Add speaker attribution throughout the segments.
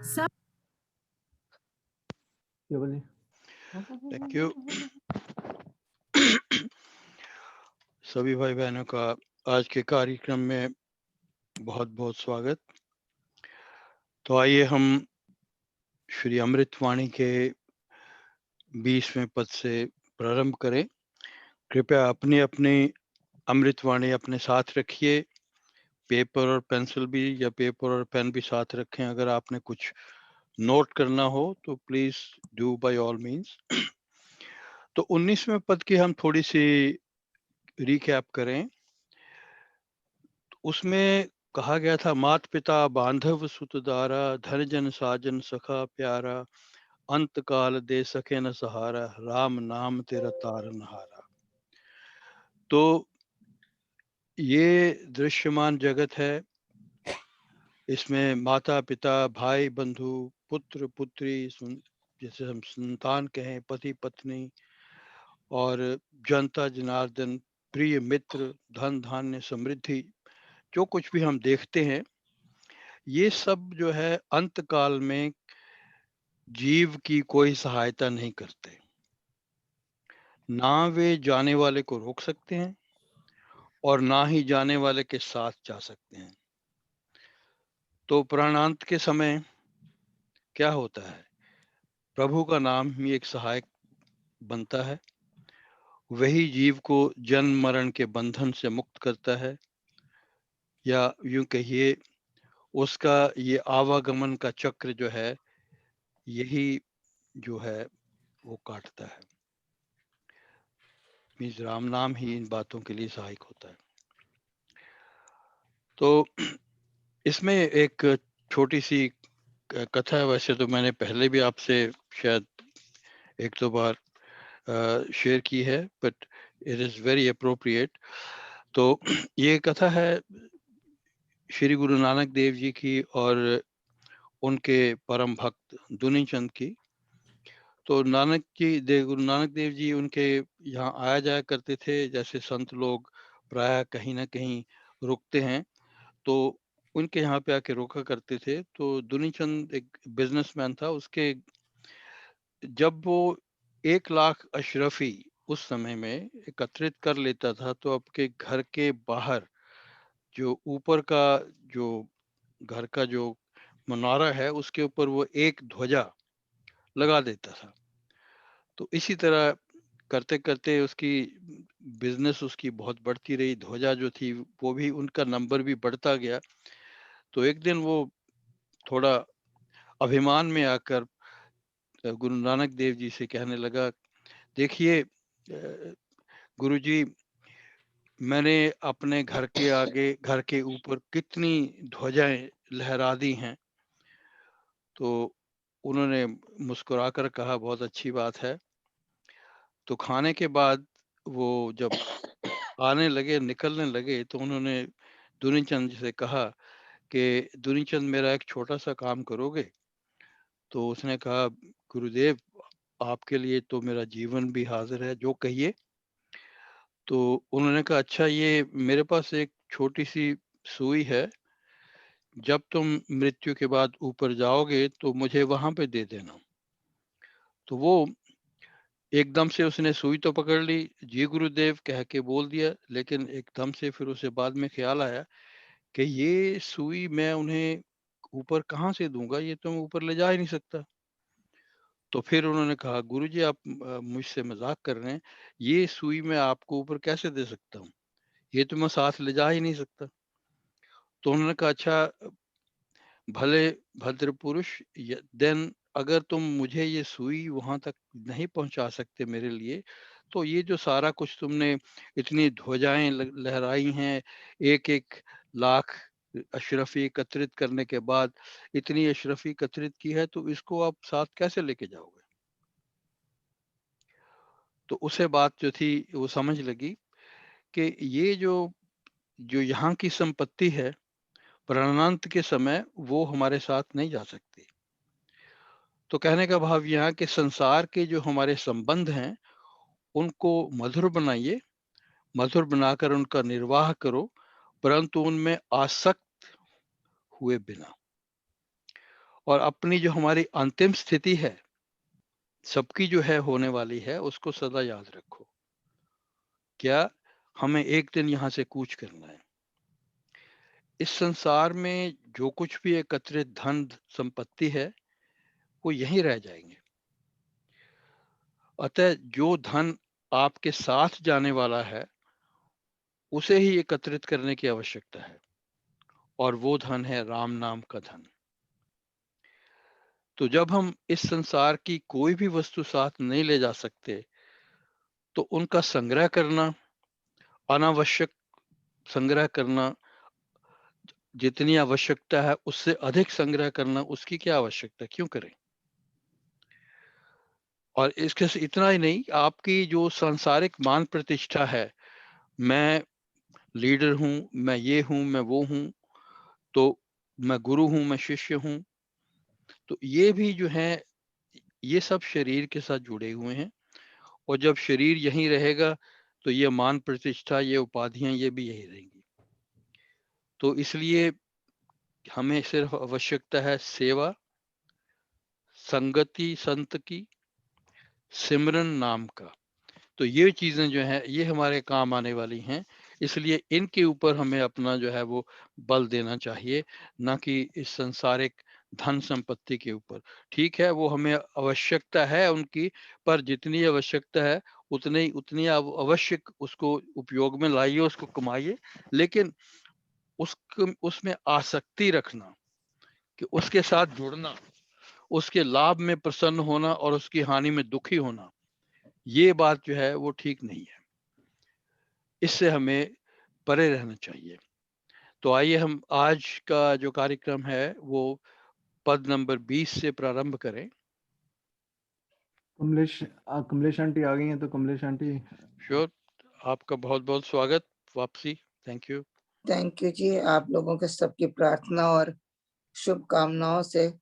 Speaker 1: सब
Speaker 2: thank you. सभी भाई बहनों का आज के कार्यक्रम में बहुत बहुत स्वागत। तो आइए हम श्री अमृतवाणी के 20वें पद से प्रारंभ करें। कृपया अपनी अपनी अमृतवाणी अपने साथ रखिए। पेपर और पेंसिल भी या पेपर और पेन भी साथ रखें। अगर आपने कुछ नोट करना हो तो please do by all means. तो 19वें पद की हम थोड़ी सी रिकैप करें। उसमें कहा गया था, मात पिता बांधव सुत दारा, धन जन साजन सखा प्यारा, अंत काल दे सके न सहारा, राम नाम तेरा तारन हारा। तो ये दृश्यमान जगत है। इसमें माता पिता भाई बंधु पुत्र पुत्री, जैसे हम संतान कहें, पति पत्नी और जनता जनार्दन, प्रिय मित्र, धन धान्य समृद्धि, जो कुछ भी हम देखते हैं, ये सब जो है अंत काल में जीव की कोई सहायता नहीं करते। ना वे जाने वाले को रोक सकते हैं और ना ही जाने वाले के साथ जा सकते हैं। तो प्राणांत के समय क्या होता है? प्रभु का नाम ही एक सहायक बनता है। वही जीव को जन्म मरण के बंधन से मुक्त करता है, या यूं कहिए उसका ये आवागमन का चक्र जो है, यही जो है वो काटता है। मीन्स राम नाम ही इन बातों के लिए सहायक होता है। तो इसमें एक छोटी सी कथा है। वैसे तो मैंने पहले भी आपसे शायद एक दो बार शेयर की है, but it is very appropriate. तो ये कथा है श्री गुरु नानक देव जी की और उनके परम भक्त दुनी चंद की। तो गुरु नानक देव जी उनके यहाँ आया जाया करते थे। जैसे संत लोग प्राय कहीं ना कहीं रुकते हैं, तो उनके यहाँ पे आके रोका करते थे। तो दुनी चंद एक बिजनेसमैन था। उसके जब वो 1 लाख अशरफी उस समय में एकत्रित कर लेता था, तो आपके घर के बाहर जो ऊपर का जो घर का जो मुनारा है, उसके ऊपर वो एक ध्वजा लगा देता था। तो इसी तरह करते करते उसकी बिजनेस उसकी बहुत बढ़ती रही। ध्वजा जो थी वो भी, उनका नंबर भी बढ़ता गया। तो एक दिन वो थोड़ा अभिमान में आकर गुरु नानक देव जी से कहने लगा, देखिए गुरु जी, मैंने अपने घर के आगे, घर के ऊपर कितनी ध्वजाएं लहरा दी हैं। तो उन्होंने मुस्कुराकर कहा, बहुत अच्छी बात है। तो खाने के बाद वो जब आने लगे, निकलने लगे, तो उन्होंने दुनीचंद से कहा कि दुनीचंद, मेरा एक छोटा सा काम करोगे? तो उसने कहा, गुरुदेव, आपके लिए तो मेरा जीवन भी हाजिर है, जो कहिए। तो उन्होंने कहा, अच्छा, ये मेरे पास एक छोटी सी सुई है। जब तुम मृत्यु के बाद ऊपर जाओगे तो मुझे वहां पे दे देना। तो वो एकदम से उसने सुई तो पकड़ ली, जी गुरुदेव कह के बोल दिया, लेकिन एकदम से फिर उसे बाद में ख्याल आया कि ये सुई मैं उन्हें ऊपर कहाँ से दूंगा, ये तो मैं ऊपर ले जा ही नहीं सकता। तो फिर उन्होंने कहा, गुरुजी, आप मुझसे मजाक कर रहे हैं, ये सुई मैं आपको ऊपर कैसे दे सकता हूँ, ये तो मैं साथ ले जा ही नहीं सकता। तो उन्होंने कहा, अच्छा भले भद्र पुरुष, देन अगर तुम मुझे ये सुई वहां तक नहीं पहुंचा सकते मेरे लिए, तो ये जो सारा कुछ तुमने इतनी ध्वजाएं लहराई हैं, 1-1 लाख अशरफी एकत्रित करने के बाद इतनी अशरफी एकत्रित की है, तो इसको आप साथ कैसे लेके जाओगे? तो उसे बात जो थी वो समझ लगी कि ये जो जो यहाँ की संपत्ति है, प्राणांत के समय वो हमारे साथ नहीं जा सकती। तो कहने का भाव यहाँ के संसार के जो हमारे संबंध हैं, उनको मधुर बनाइए, मधुर बनाकर उनका निर्वाह करो, परंतु उनमें आसक्त हुए बिना। और अपनी जो हमारी अंतिम स्थिति है, सबकी जो है होने वाली है, उसको सदा याद रखो। क्या हमें एक दिन यहाँ से कूच करना है। इस संसार में जो कुछ भी एकत्रित धन संपत्ति है, वो यहीं रह जाएंगे। अतः जो धन आपके साथ जाने वाला है, उसे ही एकत्रित करने की आवश्यकता है, और वो धन है राम नाम का धन। तो जब हम इस संसार की कोई भी वस्तु साथ नहीं ले जा सकते, तो उनका संग्रह करना, अनावश्यक संग्रह करना, जितनी आवश्यकता है उससे अधिक संग्रह करना, उसकी क्या आवश्यकता, क्यों करें। और इसके से इतना ही नहीं, आपकी जो सांसारिक मान प्रतिष्ठा है, मैं लीडर हूं, मैं ये हूं, मैं वो हूं, तो मैं गुरु हूं, मैं शिष्य हूं, तो ये भी जो है, ये सब शरीर के साथ जुड़े हुए हैं। और जब शरीर यहीं रहेगा, तो ये मान प्रतिष्ठा, ये उपाधियां, ये भी यही रहेंगी। तो इसलिए हमें सिर्फ आवश्यकता है सेवा, संगति संत की, सिमरन नाम का। तो ये चीजें जो है, ये हमारे काम आने वाली हैं। इसलिए इनके ऊपर हमें अपना जो है वो बल देना चाहिए, ना कि इस संसारिक धन संपत्ति के ऊपर। ठीक है, वो हमें आवश्यकता है उनकी, पर जितनी आवश्यकता है उतनी आवश्यक उसको उपयोग में लाइए, उसको कमाइए, लेकिन उसमें आसक्ति रखना, कि उसके साथ जुड़ना, उसके लाभ में प्रसन्न होना और उसकी हानि में दुखी होना, ये बात जो है वो ठीक नहीं है। इससे हमें परे रहना चाहिए। तो आइए हम आज का जो कार्यक्रम है वो पद नंबर 20 से प्रारंभ करें।
Speaker 1: कमलेश आंटी आ गई हैं, तो कमलेश आंटी।
Speaker 2: श्योर, आपका बहुत बहुत स्वागत वापसी। Thank you.
Speaker 3: थैंक यू जी। आप लोगों के सबकी प्रार्थना और शुभकामनाओं से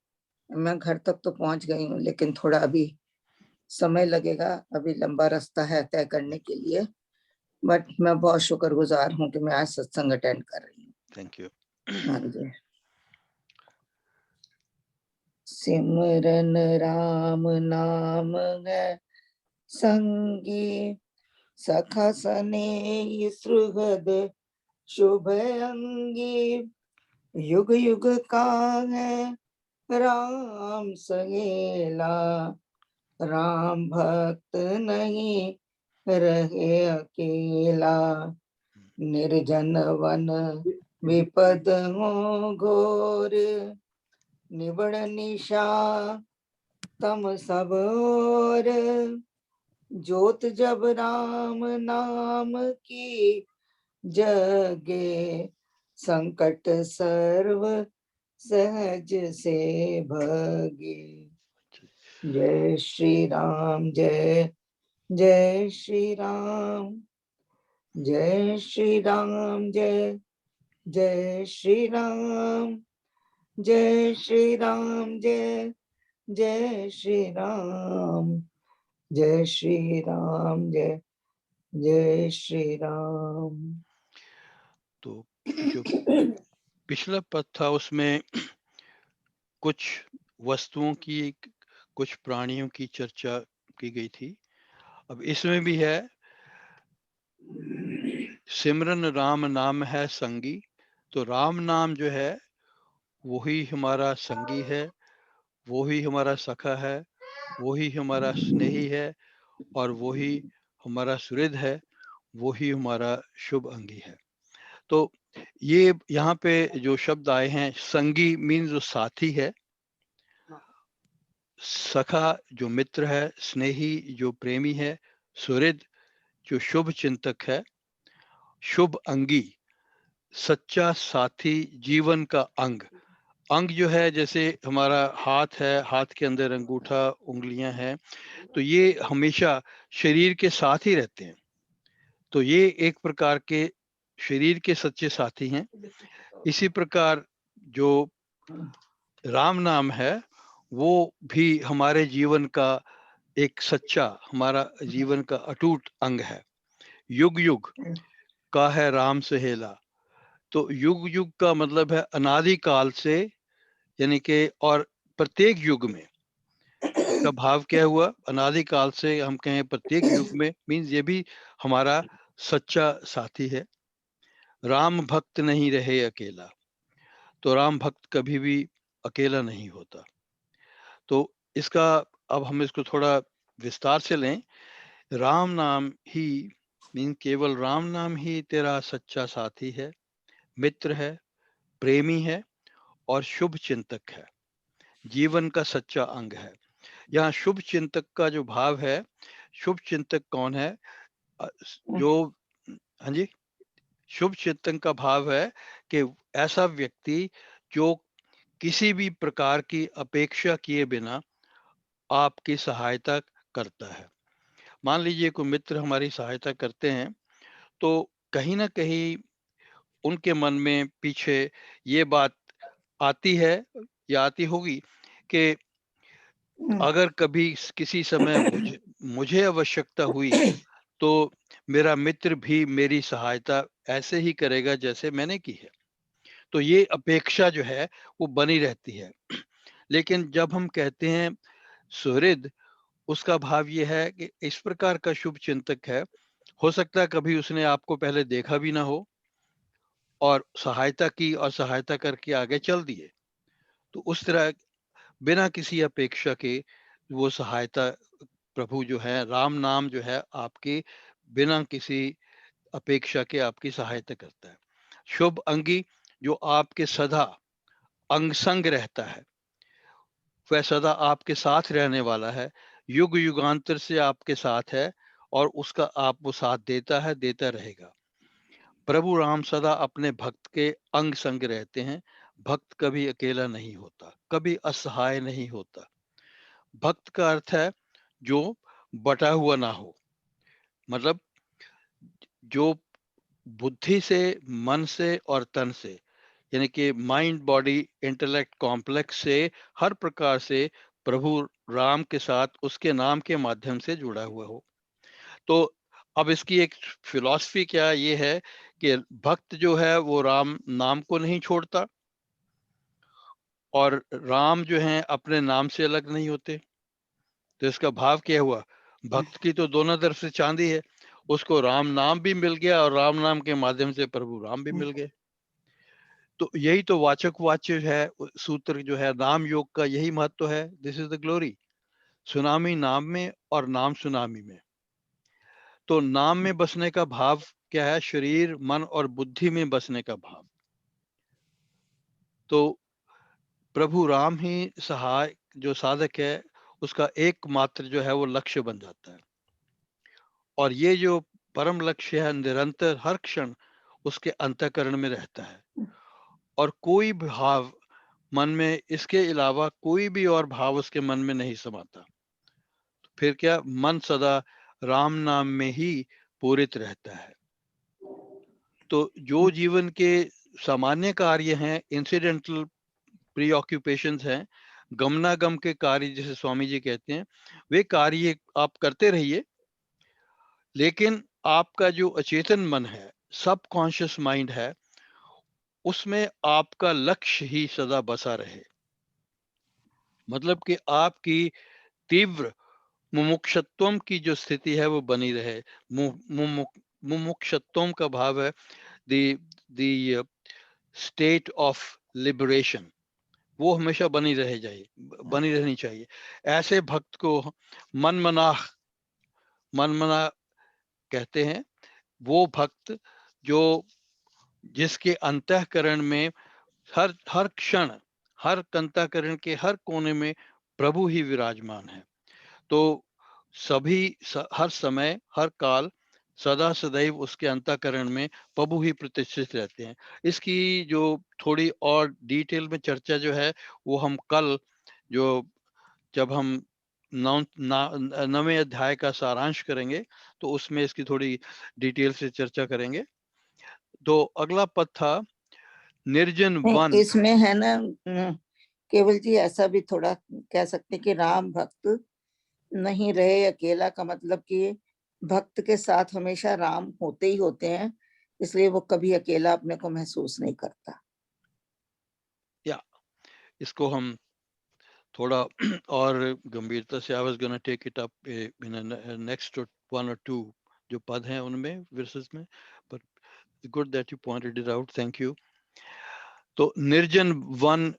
Speaker 3: मैं घर तक तो पहुंच गई हूँ, लेकिन थोड़ा अभी समय लगेगा, अभी लंबा रास्ता है तय करने के लिए। बट मैं बहुत शुक्रगुजार हूँ कि मैं आज सत्संग अटेंड कर रही हूँ।
Speaker 2: Thank you.
Speaker 3: हाँ जी। सिमरन राम नाम है संगी, सखा सने सुहृद शुभ अंगी, युग युग का है राम सहेला, राम भक्त नहीं रहे अकेला, निर्जन वन विपद हो घोर, निबड़ निशा तम सब ओर, ज्योत जब राम नाम की जगे, संकट सर्व सहज से भगे। जय श्री राम, जय जय श्री राम, जय श्री राम, जय जय श्री राम, जय श्री राम, जय जय श्री राम, जय श्री राम, जय जय श्री राम।
Speaker 2: तो जो पिछला पद था उसमें कुछ वस्तुओं की, कुछ प्राणियों की चर्चा की गई थी। अब इसमें भी है, सिमरन राम नाम है संगी। तो राम नाम जो है वही हमारा संगी है, वही हमारा सखा है, वही हमारा स्नेही है, और वही हमारा सुहृद है, वही हमारा शुभ अंगी है। तो ये यहाँ पे जो शब्द आए हैं, संगी मीन्स जो साथी है, सखा जो मित्र है, स्नेही जो प्रेमी है, सुहृद जो शुभ चिंतक है, शुभ अंगी सच्चा साथी, जीवन का अंग। अंग जो है जैसे हमारा हाथ है, हाथ के अंदर अंगूठा, उंगलियां हैं, तो ये हमेशा शरीर के साथ ही रहते हैं। तो ये एक प्रकार के शरीर के सच्चे साथी हैं। इसी प्रकार जो राम नाम है, वो भी हमारे जीवन का एक सच्चा, हमारा जीवन का अटूट अंग है। युग युग का है राम सहेला। तो युग युग का मतलब है अनादि काल से, यानी कि, और प्रत्येक युग में, इसका भाव क्या हुआ, अनादिकाल से हम कहें प्रत्येक युग में, मीन्स ये भी हमारा सच्चा साथी है। राम भक्त नहीं रहे अकेला, तो राम भक्त कभी भी अकेला नहीं होता। तो इसका अब हम इसको थोड़ा विस्तार से लें। राम नाम ही मीन केवल राम नाम ही तेरा सच्चा साथी है, मित्र है, प्रेमी है और शुभ चिंतक है, जीवन का सच्चा अंग है। यहाँ शुभ चिंतक का जो भाव है, शुभ चिंतक कौन है? जो, हाँ जी, शुभ चिंतन का भाव है कि ऐसा व्यक्ति जो किसी भी प्रकार की अपेक्षा किए बिना आपकी सहायता करता है। मान लीजिए कोई मित्र हमारी सहायता करते हैं, तो कहीं ना कहीं उनके मन में पीछे ये बात आती है या आती होगी कि अगर कभी किसी समय मुझे आवश्यकता हुई तो मेरा मित्र भी मेरी सहायता ऐसे ही करेगा जैसे मैंने की है। तो ये अपेक्षा जो है वो बनी रहती है। लेकिन जब हम कहते हैं सुहृद, उसका भाव ये है कि इस प्रकार का शुभ चिंतक है, हो सकता है कभी उसने आपको पहले देखा भी ना हो और सहायता की और सहायता करके आगे चल दिए, तो उस तरह बिना किसी अपेक्षा के वो सहायता, प्रभु जो है, राम नाम जो है आपकी बिना किसी अपेक्षा के आपकी सहायता करता है। शुभ अंगी जो आपके सदा अंग संग रहता है, वह सदा आपके साथ रहने वाला है, युग युगांतर से आपके साथ है और उसका आप वो साथ देता है, देता रहेगा। प्रभु राम सदा अपने भक्त के अंग संग रहते हैं। भक्त कभी अकेला नहीं होता, कभी असहाय नहीं होता। भक्त का अर्थ है जो बटा हुआ ना हो, मतलब जो बुद्धि से, मन से और तन से, यानी कि माइंड बॉडी इंटेलेक्ट कॉम्प्लेक्स से हर प्रकार से प्रभु राम के साथ उसके नाम के माध्यम से जुड़ा हुआ हो। तो अब इसकी एक फिलॉसफी क्या ये है कि भक्त जो है वो राम नाम को नहीं छोड़ता और राम जो है अपने नाम से अलग नहीं होते। तो इसका भाव क्या हुआ, भक्त की तो दोनों तरफ से चांदी है, उसको राम नाम भी मिल गया और राम नाम के माध्यम से प्रभु राम भी मिल गए। तो यही तो वाचक वाच्य है, सूत्र जो है नाम योग का यही महत्व है। This is the glory, tsunami नाम में और नाम सुनामी में। तो नाम में बसने का भाव क्या है, शरीर मन और बुद्धि में बसने का भाव। तो प्रभु राम ही सहाय जो साधक है उसका एकमात्र जो है वो लक्ष्य बन जाता है। और ये जो परम लक्ष्य है निरंतर हर क्षण उसके अंतःकरण में रहता है और कोई भाव मन में इसके अलावा कोई भी और भाव उसके मन में नहीं समाता। फिर क्या, मन सदा राम नाम में ही पूरित रहता है। तो जो जीवन के सामान्य कार्य हैं, इंसिडेंटल प्रीऑक्यूपेशंस हैं, गमनागम के कार्य जिसे स्वामी जी कहते हैं, वे कार्य आप करते रहिए, लेकिन आपका जो अचेतन मन है, सबकॉन्शियस माइंड है, उसमें आपका लक्ष्य ही सदा बसा रहे। मतलब कि आपकी तीव्र मुमुक्षत्वम की जो स्थिति है वो बनी रहे। मुमुक्षत्वम का भाव है द स्टेट ऑफ लिबरेशन, वो हमेशा बनी रहनी चाहिए। ऐसे भक्त को मनमना कहते हैं। वो भक्त जो जिसके अंतःकरण में हर हर क्षण, हर अंतःकरण के हर कोने में प्रभु ही विराजमान है। तो हर समय हर काल सदा सदैव उसके अंतःकरण में प्रभु ही प्रतिष्ठित रहते हैं। इसकी जो थोड़ी और डिटेल में चर्चा जो है वो हम कल, जो जब हम 9वें अध्याय का सारांश करेंगे तो उसमें इसकी थोड़ी डिटेल से चर्चा करेंगे। तो अगला पद था निर्जन वन।
Speaker 3: इसमें है ना केवल जी, ऐसा भी थोड़ा कह सकते हैं कि राम भक्त नहीं रहे अकेला का मतलब कि भक्त के साथ हमेशा राम होते ही होते हैं, इसलिए वो कभी अकेला अपने को महसूस नहीं करता।
Speaker 2: या इसको हम थोड़ा और गंभीरता से I was gonna take it up in next 1 or 2 जो पद हैं उनमें वर्सेस में, but good that you pointed it out, thank you. तो निर्जन वन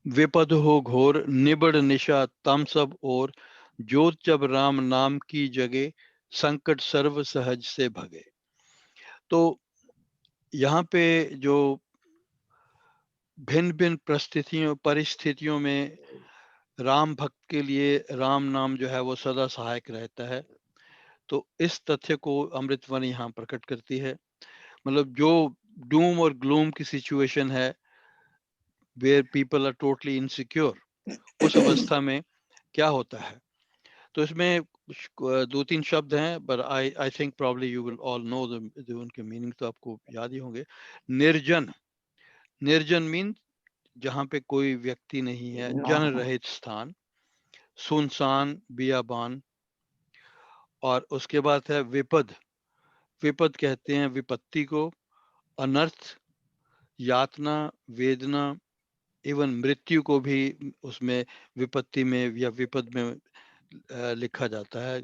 Speaker 2: विपद हो घोर, निबड़ निशा तम सब और, जोत जब राम नाम की जगे, संकट सर्व सहज से भगे। तो यहाँ पे जो भिन्न भिन्न परिस्थितियों में राम भक्त के लिए राम नाम जो है वो सदा सहायक रहता है। तो इस तथ्य को अमृतवाणी यहाँ प्रकट करती है। मतलब जो डूम और ग्लूम की सिचुएशन है, where people are totally insecure, उस अवस्था में क्या होता है। तो इसमें दो तीन शब्द हैं, but I think probably you will all know उनके मीनिंग तो आपको याद ही होंगे। निर्जन, निर्जन मीन जहाँ पे कोई व्यक्ति नहीं है, जन रहित स्थान, सुनसान बियाबान। और उसके बाद है विपद, विपद कहते हैं विपत्ति को, अनर्थ, यातना, वेदना, इवन मृत्यु को भी उसमें विपत्ति में या विपद में लिखा जाता है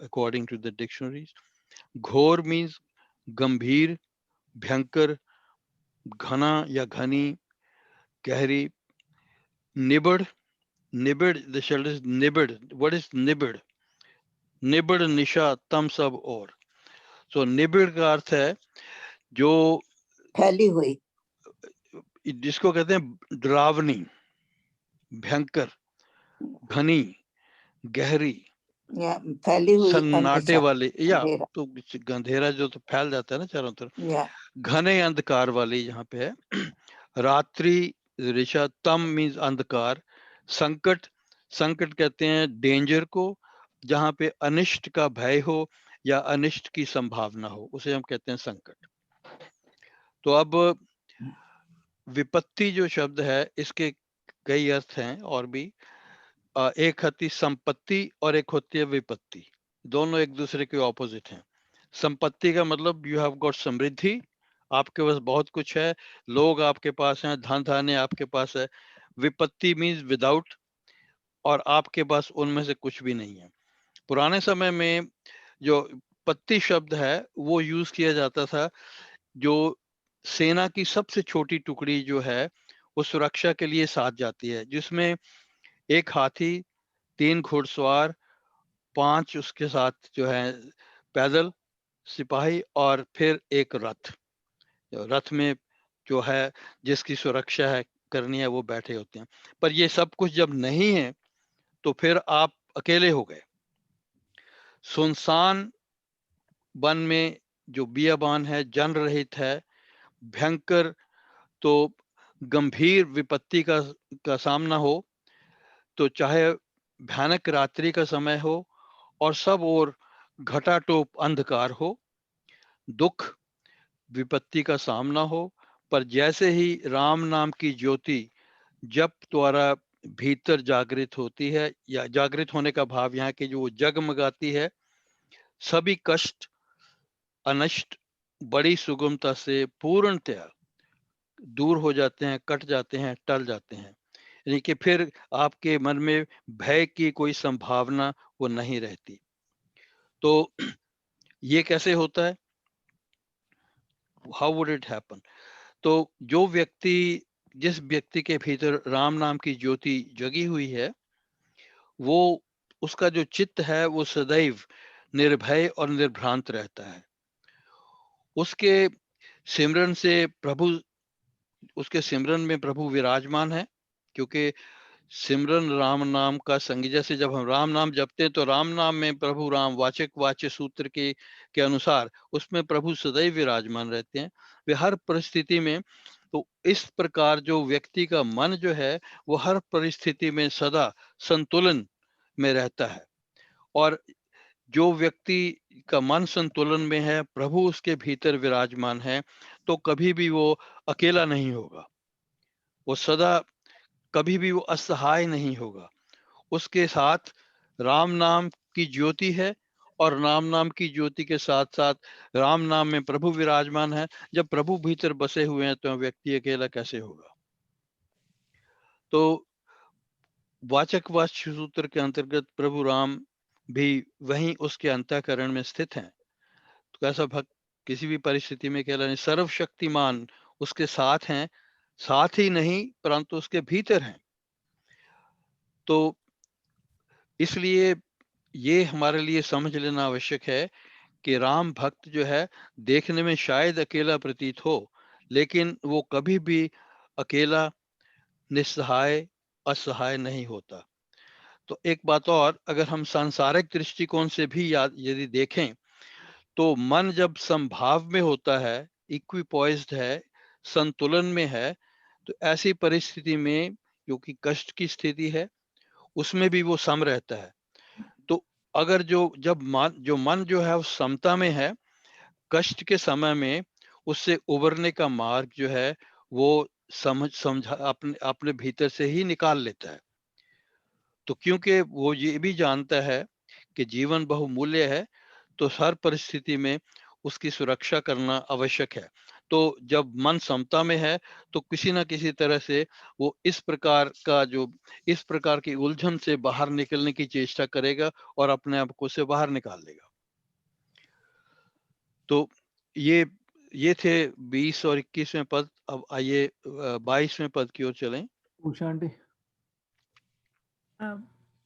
Speaker 2: अकॉर्डिंग टू द डिक्शनरीज। घोर मीन्स गंभीर, भयंकर, घना या घनी, गहरी। निबड़, निबिड़, द शब्द इज निबिड़। व्हाट इज निबिड़? निबिड़ निशा तम सब और। सो निबिड़ का अर्थ है जो
Speaker 3: फैली हुई,
Speaker 2: जिसको कहते हैं डरावनी, भयंकर, घनी, गहरी,
Speaker 3: या फैली हुई
Speaker 2: सन्नाटे
Speaker 3: अंधेरा,
Speaker 2: वाले, या
Speaker 3: अंधेरा,
Speaker 2: तो अंधेरा जो तो फैल जाता है ना चारों तरफ,
Speaker 3: या
Speaker 2: घने अंधकार वाली यहाँ पे है। रात्रि ऋषा, तम मीन्स अंधकार। संकट, संकट कहते हैं डेंजर को, जहाँ पे अनिष्ट का भय हो या अनिष्ट की संभावना हो, उसे हम कहते हैं संकट। तो अब विपत्ति जो शब्द है इसके कई अर्थ हैं और भी। एक होती संपत्ति और एक होती है विपत्ति, दोनों एक दूसरे के ऑपोजिट हैं। संपत्ति का मतलब यू हैव गॉट समृद्धि, आपके पास बहुत कुछ है, लोग आपके पास हैं, धन धान्य आपके पास है। विपत्ति मीन्स विदाउट, और आपके पास उनमें से कुछ भी नहीं है। पुराने समय में जो पत्ती शब्द है वो यूज किया जाता था, जो सेना की सबसे छोटी टुकड़ी जो है वो सुरक्षा के लिए साथ जाती है, जिसमें एक हाथी, 3 घुड़सवार, 5 उसके साथ जो है पैदल सिपाही, और फिर एक रथ। रथ में जो है जिसकी सुरक्षा है करनी है वो बैठे होते हैं। पर ये सब कुछ जब नहीं है तो फिर आप अकेले हो गए। सुनसान वन में जो बियाबान है, जन रहित है, भयंकर, तो गंभीर विपत्ति का सामना हो, तो चाहे भयानक रात्रि का समय हो और सब और घटाटोप अंधकार हो, दुख विपत्ति का सामना हो, पर जैसे ही राम नाम की ज्योति जप द्वारा भीतर जागृत होती है, या जागृत होने का भाव यहाँ की जो जगमगाती है, सभी कष्ट अनिष्ट बड़ी सुगमता से पूर्णतया दूर हो जाते हैं, कट जाते हैं, टल जाते हैं। यानी कि फिर आपके मन में भय की कोई संभावना वो नहीं रहती। तो ये कैसे होता है? How would it happen? तो जो व्यक्ति, जिस व्यक्ति के भीतर राम नाम की ज्योति जगी हुई है, वो उसका जो चित्त है वो सदैव निर्भय और निर्भ्रांत रहता है। उसके सिमरन से प्रभु, उसके सिमरन में प्रभु विराजमान है, क्योंकि सिमरन राम नाम का संग, जैसे जब हम राम नाम जपते हैं तो राम नाम में प्रभु राम वाचक वाच्य सूत्र के अनुसार उसमें प्रभु सदैव विराजमान रहते हैं वे हर परिस्थिति में। तो इस प्रकार जो व्यक्ति का मन जो है वो हर परिस्थिति में सदा संतुलन में रहता है, और जो व्यक्ति का मन संतुलन में है, प्रभु उसके भीतर विराजमान है, तो कभी भी वो अकेला नहीं होगा, वो सदा कभी भी वो असहाय नहीं होगा। उसके साथ राम नाम की ज्योति है, और राम नाम की ज्योति के साथ साथ राम नाम में प्रभु विराजमान है। जब प्रभु भीतर बसे हुए हैं तो व्यक्ति अकेला कैसे होगा? तो वाचकवाच्य सूत्र के अंतर्गत प्रभु राम भी वहीं उसके अंतःकरण में स्थित हैं। तो ऐसा भक्त किसी भी परिस्थिति में कह रहे सर्वशक्तिमान उसके साथ हैं, साथ ही नहीं परंतु उसके भीतर हैं। तो इसलिए ये हमारे लिए समझ लेना आवश्यक है कि राम भक्त जो है देखने में शायद अकेला प्रतीत हो, लेकिन वो कभी भी अकेला, निस्सहाय, असहाय नहीं होता। तो एक बात और, अगर हम सांसारिक दृष्टिकोण से भी यदि देखें तो मन जब समभाव में होता है, इक्विपॉइज्ड है, संतुलन में है, तो ऐसी परिस्थिति में जो कि कष्ट की स्थिति है उसमें भी वो सम रहता है। तो अगर जब मन जो है उस समता में है, कष्ट के समय में उससे उबरने का मार्ग जो है वो समझा अपने अपने भीतर से ही निकाल लेता है। तो क्योंकि वो ये भी जानता है कि जीवन बहुमूल्य है, तो हर परिस्थिति में उसकी सुरक्षा करना आवश्यक है। तो जब मन समता में है तो किसी ना किसी तरह से वो इस प्रकार की उलझन से बाहर निकलने की चेष्टा करेगा और अपने आप को से बाहर निकाल लेगा। तो ये थे 20 और 21वें पद। अब आइए 22वें पद की ओर चलें।
Speaker 1: उषा आंटी,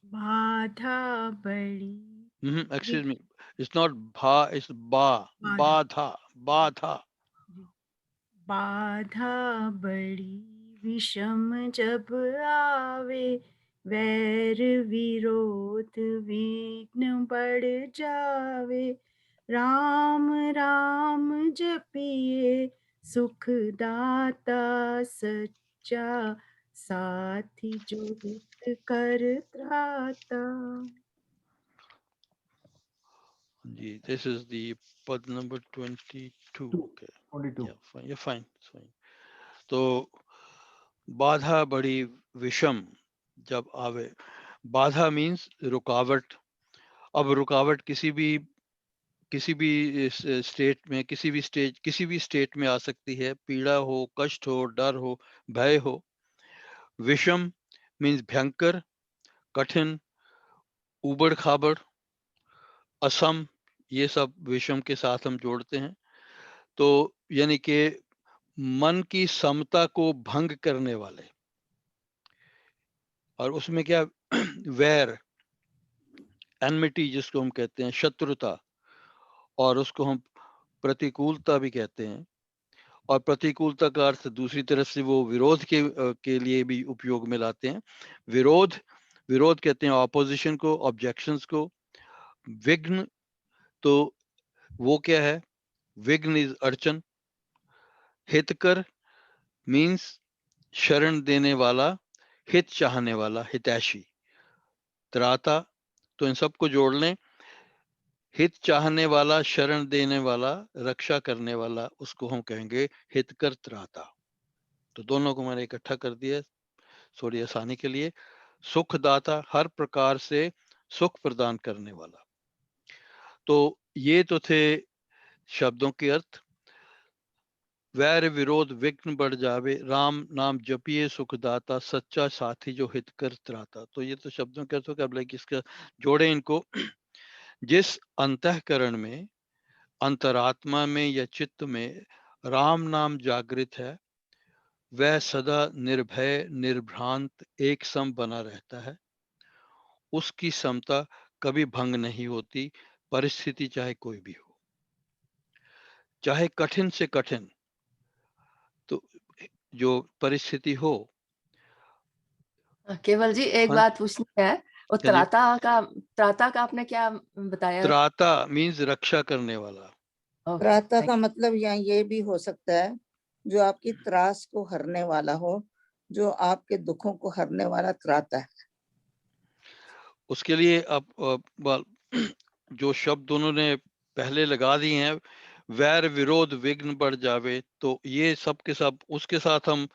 Speaker 4: बाधा बड़ी
Speaker 2: एक्सक्यूज मी, इट्स नॉट भा, इट्स बाधा।
Speaker 4: बाधा बड़ी विषम जब आवे, वैर विरोध विघ्न बढ़ जावे। राम राम जपिए सुखदाता सच्चा, साथी जो हित कर त्राता।
Speaker 2: जी, this is the pad number 22. Okay,
Speaker 1: 22.
Speaker 2: yeah, fine, you're fine, it's fine. तो बाधा बड़ी विषम जब आवे, बाधा मीन्स रुकावट। अब रुकावट किसी भी स्टेट में, किसी भी स्टेट में आ सकती है। पीड़ा हो, कष्ट हो, डर हो, भय हो। विषम मीन्स भयंकर, कठिन, उबड़ खाबड़, असम, ये सब विषम के साथ हम जोड़ते हैं। तो यानी कि मन की समता को भंग करने वाले, और उसमें क्या वैर, एनमिटी जिसको हम कहते हैं, शत्रुता, और उसको हम प्रतिकूलता भी कहते हैं। और प्रतिकूलता का अर्थ दूसरी तरफ से वो विरोध के लिए भी उपयोग में लाते हैं। विरोध कहते हैं ऑपोजिशन को, ऑब्जेक्शंस को। विघ्न, तो वो क्या है? विघ्न इज अड़चन। हितकर मीन्स शरण देने वाला, हित चाहने वाला, हितैषी। त्राता, तो इन सबको जोड़ लें, हित चाहने वाला, शरण देने वाला, रक्षा करने वाला, उसको हम कहेंगे हितकर त्राता। तो दोनों को मैंने इकट्ठा कर दिया थोड़ी आसानी के लिए। सुखदाता, हर प्रकार से सुख प्रदान करने वाला। तो ये तो थे शब्दों के अर्थ। वैर विरोध विघ्न बढ़ जावे, राम नाम जपिए सुखदाता, सच्चा साथी जो हित कर त्राता। तो ये तो शब्दों के अर्थ हो गए। अब लाइक इसका जोड़े इनको। जिस अंतःकरण में, अंतरात्मा में या चित्त में राम नाम जागृत है, वह सदा निर्भय, निर्भ्रांत, एक सम बना रहता है। उसकी समता कभी भंग नहीं होती, परिस्थिति चाहे कोई भी हो, चाहे कठिन से कठिन तो जो परिस्थिति हो।
Speaker 5: केवल जी एक
Speaker 2: हाँ,
Speaker 5: बात पूछनी है, वो
Speaker 2: चलिए।
Speaker 5: त्राता का आपने क्या बताया?
Speaker 2: त्राता मीन्स रक्षा करने वाला।
Speaker 3: त्राता का मतलब यहाँ ये भी हो सकता है जो आपकी त्रास को हरने वाला हो, जो आपके दुखों को हरने वाला त्राता है।
Speaker 2: उसके लिए अब जो शब्द उन्होंने पहले लगा दिए हैं, वैर विरोध विघ्न बढ़ जावे, तो ये सब के सब उसके साथ हम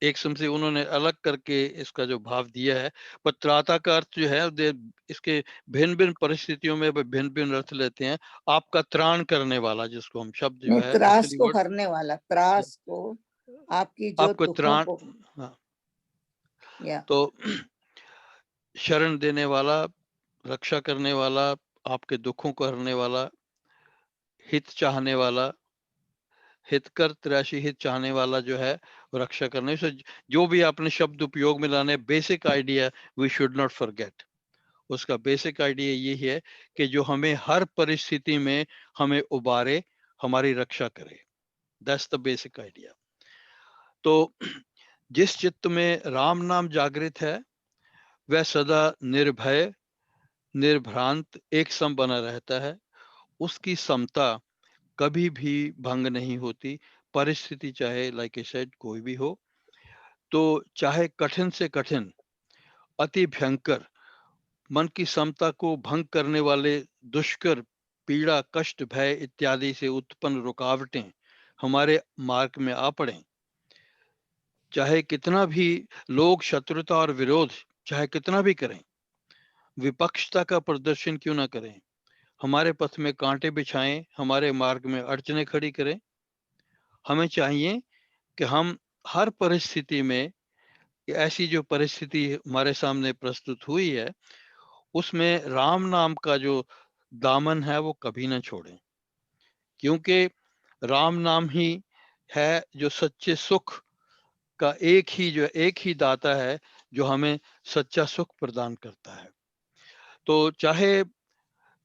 Speaker 2: एक सम से उन्होंने अलग करके इसका जो भाव दिया है। पर त्राता का अर्थ जो है इसके भिन्न भिन्न परिस्थितियों में भिन्न भिन्न अर्थ लेते हैं। आपका त्राण करने वाला, जिसको हम शब्द जो है
Speaker 3: त्रास
Speaker 2: असली
Speaker 3: को
Speaker 2: वर्ड,
Speaker 3: हरने वाला, त्रास को, आपकी जो
Speaker 2: आपको
Speaker 3: दुखों
Speaker 2: त्राण।
Speaker 3: को,
Speaker 2: हाँ,
Speaker 3: या
Speaker 2: तो शरण देने वाला, रक्षा करने वाला, आपके दुखों को हरने वाला, हित चाहने वाला, हितकर त्रैशी हित चाहने वाला जो है वो रक्षा करने से, जो भी आपने शब्द उपयोग में लाने, basic idea we should not forget. उसका बेसिक आइडिया यही है कि जो हमें हर परिस्थिति में हमें उबारे, हमारी रक्षा करे। That's the basic idea. तो जिस चित्त में राम नाम जागृत है वह सदा निर्भय, निर्भ्रांत, एक सम बना रहता है। उसकी समता कभी भी भंग नहीं होती। परिस्थिति चाहे लाइक आई सेड कोई भी हो, तो चाहे कठिन से कठिन, अति भयंकर, मन की समता को भंग करने वाले दुष्कर, पीड़ा, कष्ट, भय इत्यादि से उत्पन्न रुकावटें हमारे मार्ग में आ पड़ें, चाहे कितना भी लोग शत्रुता और विरोध चाहे कितना भी करें, विपक्षता का प्रदर्शन क्यों ना करें, हमारे पथ में कांटे बिछाएं, हमारे मार्ग में अड़चने खड़ी करें, हमें चाहिए कि हम हर परिस्थिति में, ऐसी जो परिस्थिति हमारे सामने प्रस्तुत हुई है उसमें राम नाम का जो दामन है वो कभी ना छोड़ें, क्योंकि राम नाम ही है जो सच्चे सुख का एक ही दाता है जो हमें सच्चा सुख प्रदान करता है। तो चाहे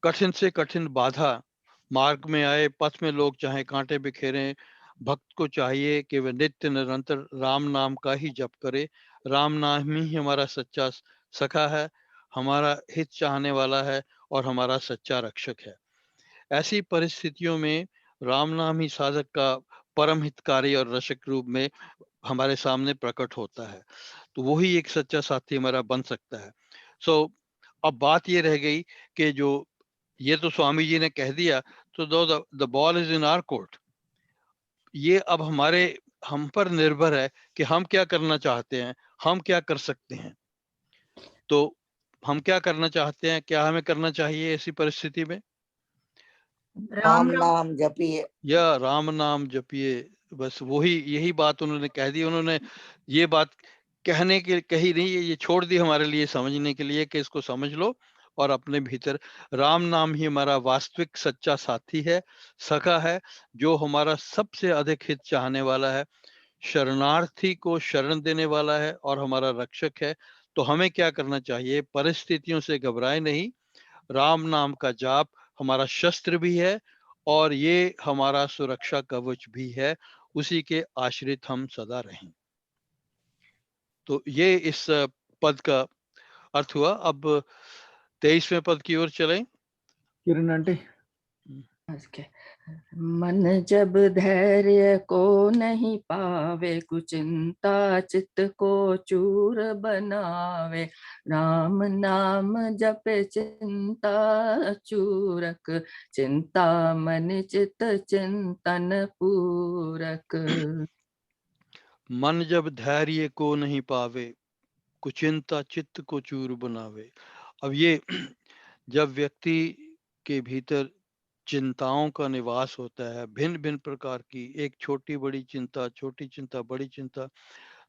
Speaker 2: कठिन से कठिन बाधा मार्ग में आए, पथ में लोग चाहे कांटे बिखेरें, भक्त को चाहिए कि वह नित्य निरंतर राम नाम का ही जप करे। राम नाम ही हमारा सच्चा सखा है, हमारा हित चाहने वाला है और हमारा सच्चा रक्षक है। ऐसी परिस्थितियों में राम नाम ही साधक का परम हितकारी और रक्षक रूप में हमारे सामने प्रकट होता है, तो वही एक सच्चा साथी हमारा बन सकता है। सो अब बात ये रह गई कि जो ये तो स्वामी जी ने कह दिया, तो the ball is in our court. ये अब हम पर निर्भर है कि हम क्या करना चाहते हैं, हम क्या कर सकते हैं। तो हम क्या करना चाहते हैं, क्या हमें करना चाहिए ऐसी परिस्थिति में?
Speaker 3: राम नाम जपिए,
Speaker 2: या राम नाम जपिए। बस वही यही बात उन्होंने कह दी। उन्होंने ये बात कहने के कही नहीं, ये छोड़ दी हमारे लिए समझने के लिए कि इसको समझ लो और अपने भीतर राम नाम ही हमारा वास्तविक सच्चा साथी है, सखा है, जो हमारा सबसे अधिक हित चाहने वाला है, शरणार्थी को शरण देने वाला है और हमारा रक्षक है। तो हमें क्या करना चाहिए? परिस्थितियों से घबराए नहीं, राम नाम का जाप हमारा शस्त्र भी है और ये हमारा सुरक्षा कवच भी है, उसी के आश्रित हम सदा रहें। तो ये इस पद का अर्थ हुआ। अब 23वें पद की ओर चलें।
Speaker 1: किरण आंटी,
Speaker 5: Okay. मन जब धैर्य को नहीं पावे, कुचिंता चित्त को चूर बनावे, राम नाम जपे चिंता चूरक, चिंता मन चित्त चिंतन पूरक।
Speaker 2: मन जब धैर्य को नहीं पावे, कुचिंता चित्त को चूर बनावे। अब ये जब व्यक्ति के भीतर चिंताओं का निवास होता है, भिन्न भिन्न प्रकार की, एक छोटी बड़ी चिंता, छोटी चिंता, बड़ी चिंता,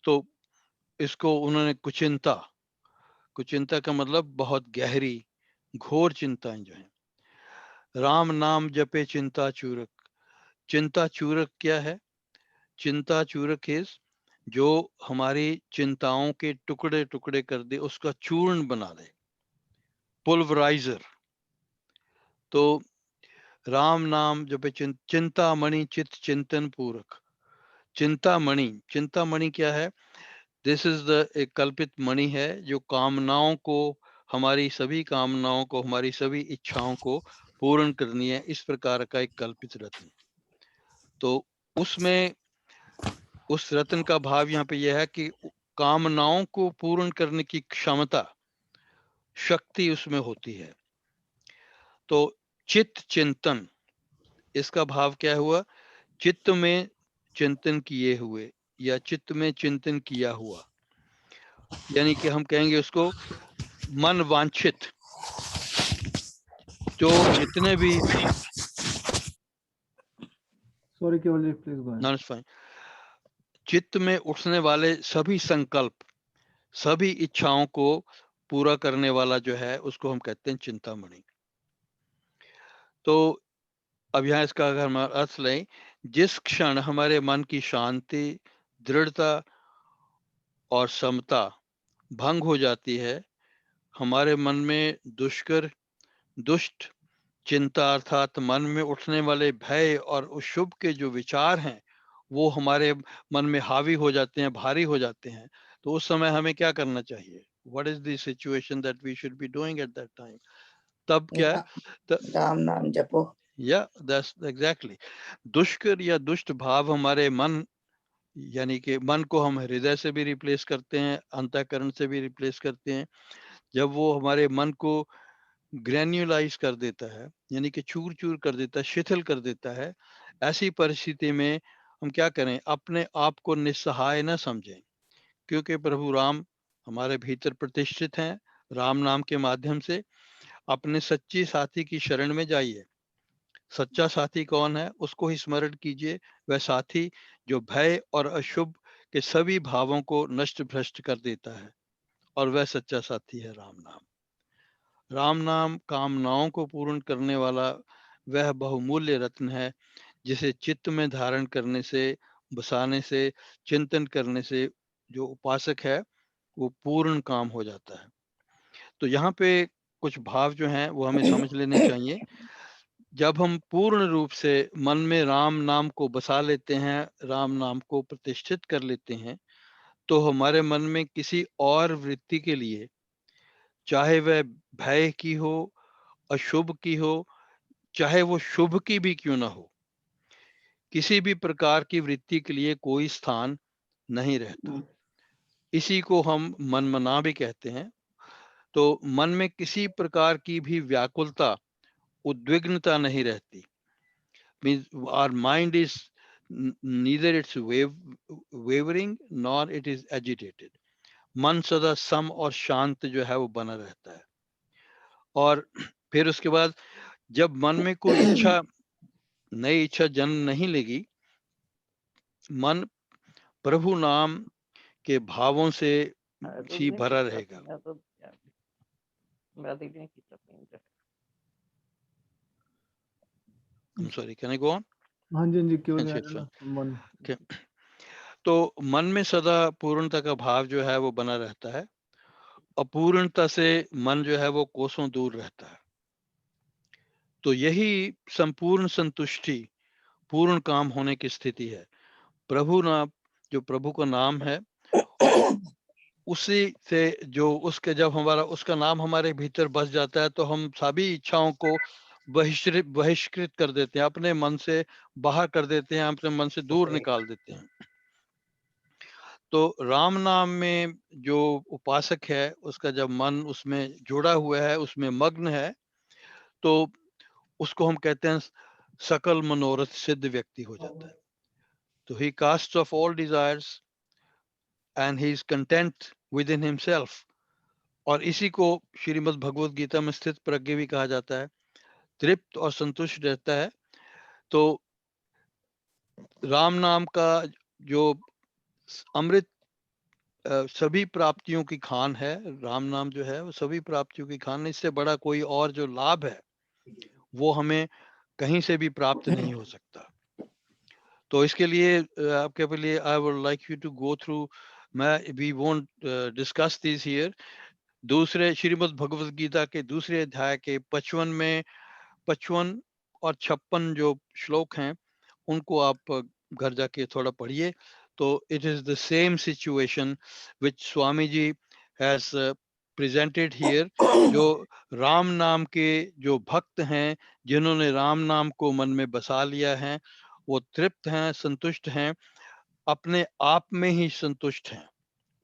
Speaker 2: तो इसको उन्होंने कुचिंता, कुचिंता का मतलब बहुत गहरी घोर चिंताएं जो है। राम नाम जपे चिंता चूरक। चिंता चूरक क्या है? चिंता चूरक इज जो हमारी चिंताओं के टुकड़े टुकड़े कर दे, उसका चूर्ण बना दे, पुल्वराइजर। तो राम नाम जपे चिंता मणि चित्त चिंतन पूरक। चिंता मणि क्या है? दिस इज द एक कल्पित मणि है जो कामनाओं को, हमारी सभी कामनाओं को, हमारी सभी इच्छाओं को पूर्ण करनी है, इस प्रकार का एक कल्पित रत्न। तो उसमें उस रत्न का भाव यहाँ पे यह है कि कामनाओं को पूर्ण करने की क्षमता, शक्ति उसमें होती है। तो चित्त चिंतन, इसका भाव क्या हुआ? चित्त में चिंतन किए हुए या चित्त में चिंतन किया हुआ, यानी कि हम कहेंगे उसको मन वांछित, जो जितने भी
Speaker 1: सॉरी केवल जी, प्लीज गो अहेड।
Speaker 2: चित्त में उठने वाले सभी संकल्प, सभी इच्छाओं को पूरा करने वाला जो है उसको हम कहते हैं चिंतामणि। तो अब यहाँ इसका अगर हम अर्थ लें, जिस क्षण हमारे मन की शांति, दृढ़ता और समता भंग हो जाती है, हमारे मन में दुष्ट चिंता अर्थात मन में उठने वाले भय और अशुभ के जो विचार हैं वो हमारे मन में हावी हो जाते हैं, भारी हो जाते हैं। तो उस समय हमें क्या करना चाहिए? What is the situation that we should be doing at that time? तब क्या
Speaker 3: राम नाम जपो।
Speaker 2: या that's exactly, दुष्कर या दुष्ट भाव हमारे मन, यानी कि मन को हम हृदय से भी रिप्लेस करते हैं, अंतःकरण से भी रिप्लेस करते हैं। जब वो हमारे मन को ग्रेन्युलाइज कर देता है, यानी कि चूर चूर कर देता है, शिथिल कर देता है, ऐसी परिस्थिति में हम क्या करें? अपने आप को निस्सहाय न समझें, क्योंकि प्रभु राम हमारे भीतर प्रतिष्ठित हैं। राम नाम के माध्यम से अपने सच्ची साथी की शरण में जाइए। सच्चा साथी कौन है? उसको ही स्मरण कीजिए। वह साथी जो भय और अशुभ के सभी भावों को नष्ट भ्रष्ट कर देता है, और वह सच्चा साथी है राम नाम। राम नाम कामनाओं को पूर्ण करने वाला वह बहुमूल्य रत्न है, जिसे चित्त में धारण करने से, बसाने से, चिंतन करने से जो उपासक है वो पूर्ण काम हो जाता है। तो यहाँ पे कुछ भाव जो हैं वो हमें समझ लेने चाहिए। जब हम पूर्ण रूप से मन में राम नाम को बसा लेते हैं, राम नाम को प्रतिष्ठित कर लेते हैं, तो हमारे मन में किसी और वृत्ति के लिए, चाहे वह भय की हो, अशुभ की हो, चाहे वो शुभ की भी क्यों ना हो, किसी भी प्रकार की वृत्ति के लिए कोई स्थान नहीं रहता। इसी को हम मनमना भी कहते हैं। तो मन में किसी प्रकार की भी व्याकुलता, उद्विग्नता नहीं रहती। Means our mind is neither it's wavering nor it is agitated. मन सदा सम और शांत जो है वो बना रहता है। और फिर उसके बाद जब मन में कोई नई इच्छा जन्म नहीं लेगी, मन प्रभु नाम के भावों से ही भरा रहेगा। I'm sorry, can I go on?
Speaker 1: हाँ जी, हाँ जी, क्यों
Speaker 2: अच्छा,
Speaker 1: नहीं मन।
Speaker 2: Okay. तो मन में सदा पूर्णता का भाव जो है वो बना रहता है। अपूर्णता से मन जो है वो कोसों दूर रहता है। तो यही संपूर्ण संतुष्टि, पूर्ण काम होने की स्थिति है। प्रभु नाम, जो प्रभु का नाम है, उसी से जो उसके जब हमारा उसका नाम हमारे भीतर बस जाता है, तो हम सभी इच्छाओं को बहिष्कृत कर देते हैं, अपने मन से बाहर कर देते हैं, अपने मन से दूर निकाल देते हैं। तो राम नाम में जो उपासक है, उसका जब मन उसमें जुड़ा हुआ है, उसमें मग्न है, तो उसको हम कहते हैं सकल मनोरथ सिद्ध व्यक्ति हो जाता है। तो he casts off all desires and he is content within himself। और इसी को श्रीमद् भगवद गीता में स्थित प्रज्ञ भी कहा जाता है। तृप्त और संतुष्ट रहता है। तो राम नाम का जो अमृत सभी प्राप्तियों की खान है, राम नाम जो है वो सभी प्राप्तियों की खान है। इससे बड़ा कोई और जो लाभ है वो हमें कहीं से भी प्राप्त नहीं हो सकता। तो इसके लिए आपके लिए I would like you to go through, मैं we won't discuss this here. दूसरे श्रीमद् भगवद गीता के दूसरे अध्याय के 55 और 56 जो श्लोक हैं उनको आप घर जाके थोड़ा पढ़िए। तो it is the same situation which Swami ji has presented here. जो राम नाम के जो भक्त हैं, जिन्होंने राम नाम को मन में बसा लिया है, वो तृप्त हैं, संतुष्ट हैं, अपने आप में ही संतुष्ट हैं,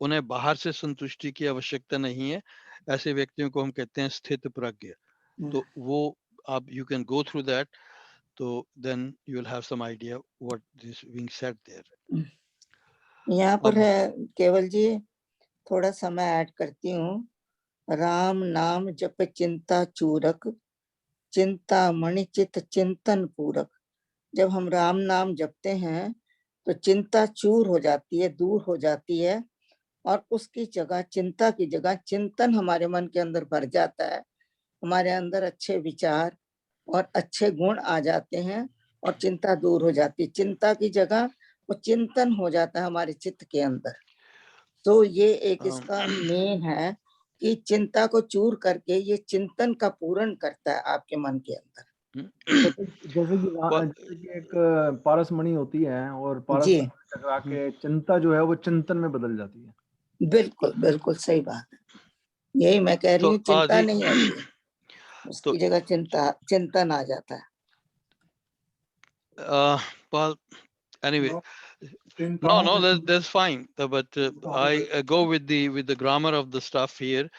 Speaker 2: उन्हें बाहर से संतुष्टि की आवश्यकता नहीं है। ऐसे व्यक्तियों को हम कहते हैं स्थित प्रज्ञ। तो वो आप you can go through that, तो then you will have some idea what is being said there.
Speaker 3: यहाँ पर है केवल जी, थोड़ा समय ऐड करती हूँ। राम नाम जप चिंता चूरक, चिंता मणि चित चिंतन पूरक। जब हम राम नाम जपते हैं तो चिंता चूर हो जाती है, दूर हो जाती है, और उसकी जगह, चिंता की जगह चिंतन हमारे मन के अंदर भर जाता है, हमारे अंदर अच्छे विचार और अच्छे गुण आ जाते हैं और चिंता दूर हो जाती है। चिंता की जगह वो चिंतन हो जाता है हमारे चित्त के अंदर। तो ये एक इसका मेन है कि चिंता को चूर करके ये चिंतन का पूर्ण करता है आपके मन के अंदर।
Speaker 1: जैसे कि एक पारसमणि होती है और पारसमणि में टकरा के चिंता जो है वो चिंतन में बदल जाती है।
Speaker 3: बिल्कुल बिल्कुल सही बात है, यही मैं कह रही हूँ। चिंता नहीं होती है, उसकी जगह चिंतन आ जाता है।
Speaker 2: Well, anyway, no, that's fine. But I go with the grammar of the stuff here.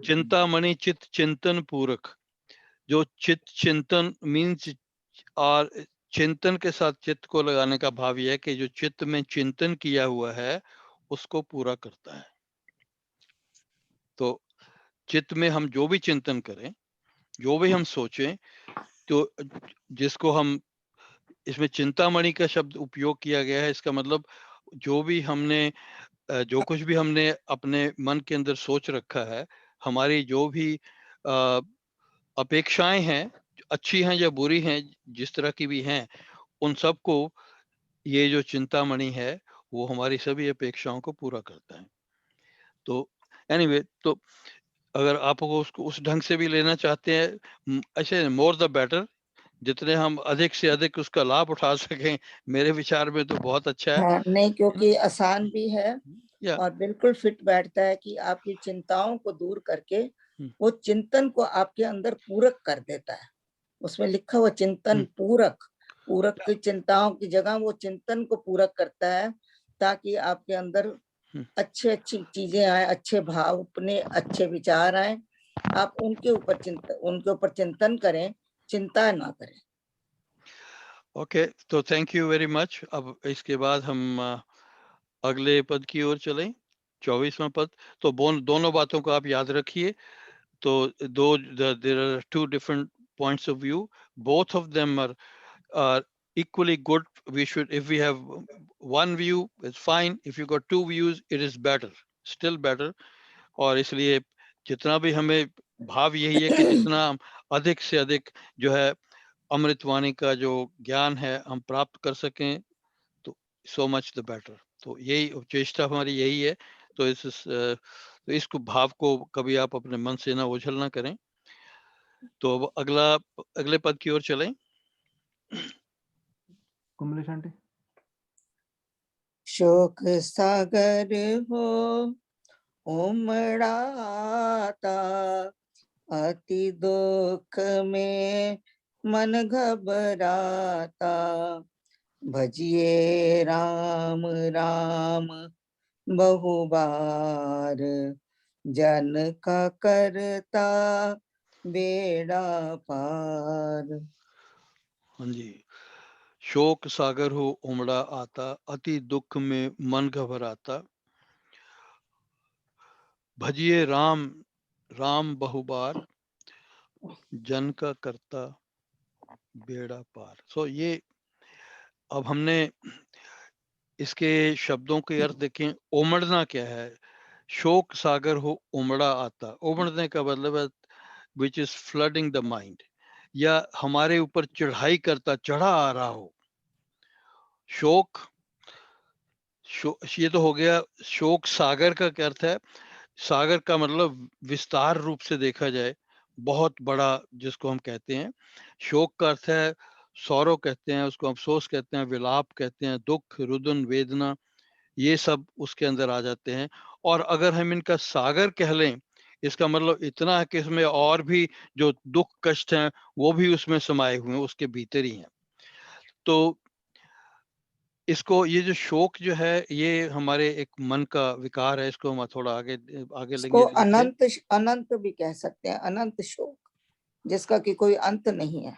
Speaker 2: Chintamani chit chintan purak. जो चित चिंतन मीन्स और चिंतन के साथ चित्त को लगाने का भाव यह है कि जो चित्त में चिंतन किया हुआ है उसको पूरा करता है। तो चित्त में हम जो भी चिंतन करें, जो भी हम सोचें, तो जिसको हम इसमें चिंतामणि का शब्द उपयोग किया गया है, इसका मतलब जो भी हमने जो कुछ भी हमने अपने मन के अंदर सोच रखा है, हमारी जो भी अपेक्षाएं हैं, अच्छी हैं या बुरी हैं, जिस तरह की भी हैं, उन सबको ये जो चिंतामणि है वो हमारी सभी अपेक्षाओं को पूरा करता है। तो एनीवे, तो अगर आपको उसको उस ढंग से भी लेना चाहते हैं, ऐसे मोर द बेटर, जितने हम अधिक से अधिक उसका लाभ उठा सकें, मेरे विचार में तो बहुत अच्छा है।
Speaker 3: हाँ, नहीं, क्योंकि आसान भी है और बिल्कुल फिट बैठता है कि आपकी चिंताओं को दूर करके वो चिंतन को आपके अंदर पूरक कर देता है। उसमें लिखा हुआ चिंतन पूरक, पूरक की चिंताओं की जगह वो चिंतन को पूरक करता है, ताकि आपके अंदर अच्छी अच्छी चीजें आए, अच्छे भाव, अपने अच्छे विचार आए, आप उनके ऊपर चिंतन करें, चिंता ना करें।
Speaker 2: ओके, तो थैंक यू वेरी मच। अब इसके बाद हम अगले पद की ओर चलें, 24वां पद। तो दोनों बातों को आप याद रखिए। तो there are two different points of view. Both of them are equally good. We should, if we have one view, it's fine. If you got two views, it is better, still better. और इसलिए जितना भी हमें भाव यही है कि जितना अधिक से अधिक जो है अमृतवाणी का जो ज्ञान है हम प्राप्त कर सकें, तो so much the better. तो यही चेष्टा हमारी यही है। तो इसको भाव को कभी आप अपने मन से ना ओझल ना करें। तो अब अगले पद की ओर चलें।
Speaker 1: कमलेश आंटी।
Speaker 3: शोक सागर हो उमड़ाता, अति दुख में मन घबराता, भजिए राम राम बहु बार, जन का करता बेड़ा पार।
Speaker 2: हाँ जी। शोक सागर हो उमड़ा आता, अति दुख में मन घबराता, भजिए राम राम बहुबार, जन का करता बेड़ा पार। सो ये अब हमने इसके शब्दों के अर्थ देखें। उमड़ना क्या है? शोक सागर हो उमड़ा आता, उमड़ने का मतलब है which is flooding the mind, या हमारे ऊपर चढ़ाई करता, चढ़ा आ रहा हो। शोक, ये तो हो गया शोक सागर का क्या अर्थ है? सागर का मतलब विस्तार रूप से देखा जाए बहुत बड़ा, जिसको हम कहते हैं। शोक का अर्थ है सौरव कहते हैं, उसको अफसोस कहते हैं, विलाप कहते हैं, दुख, रुदन, वेदना, ये सब उसके अंदर आ जाते हैं। और अगर हम इनका सागर कह लें, इसका मतलब इतना है कि इसमें और भी जो दुख कष्ट हैं वो भी उसमें समाये हुए हैं, उसके भीतर ही हैं। तो इसको, ये जो शोक जो है ये हमारे एक मन का विकार है। इसको हम थोड़ा आगे
Speaker 3: इसको अनंत अनंत भी कह सकते हैं, अनंत शोक, जिसका कि कोई अंत नहीं है।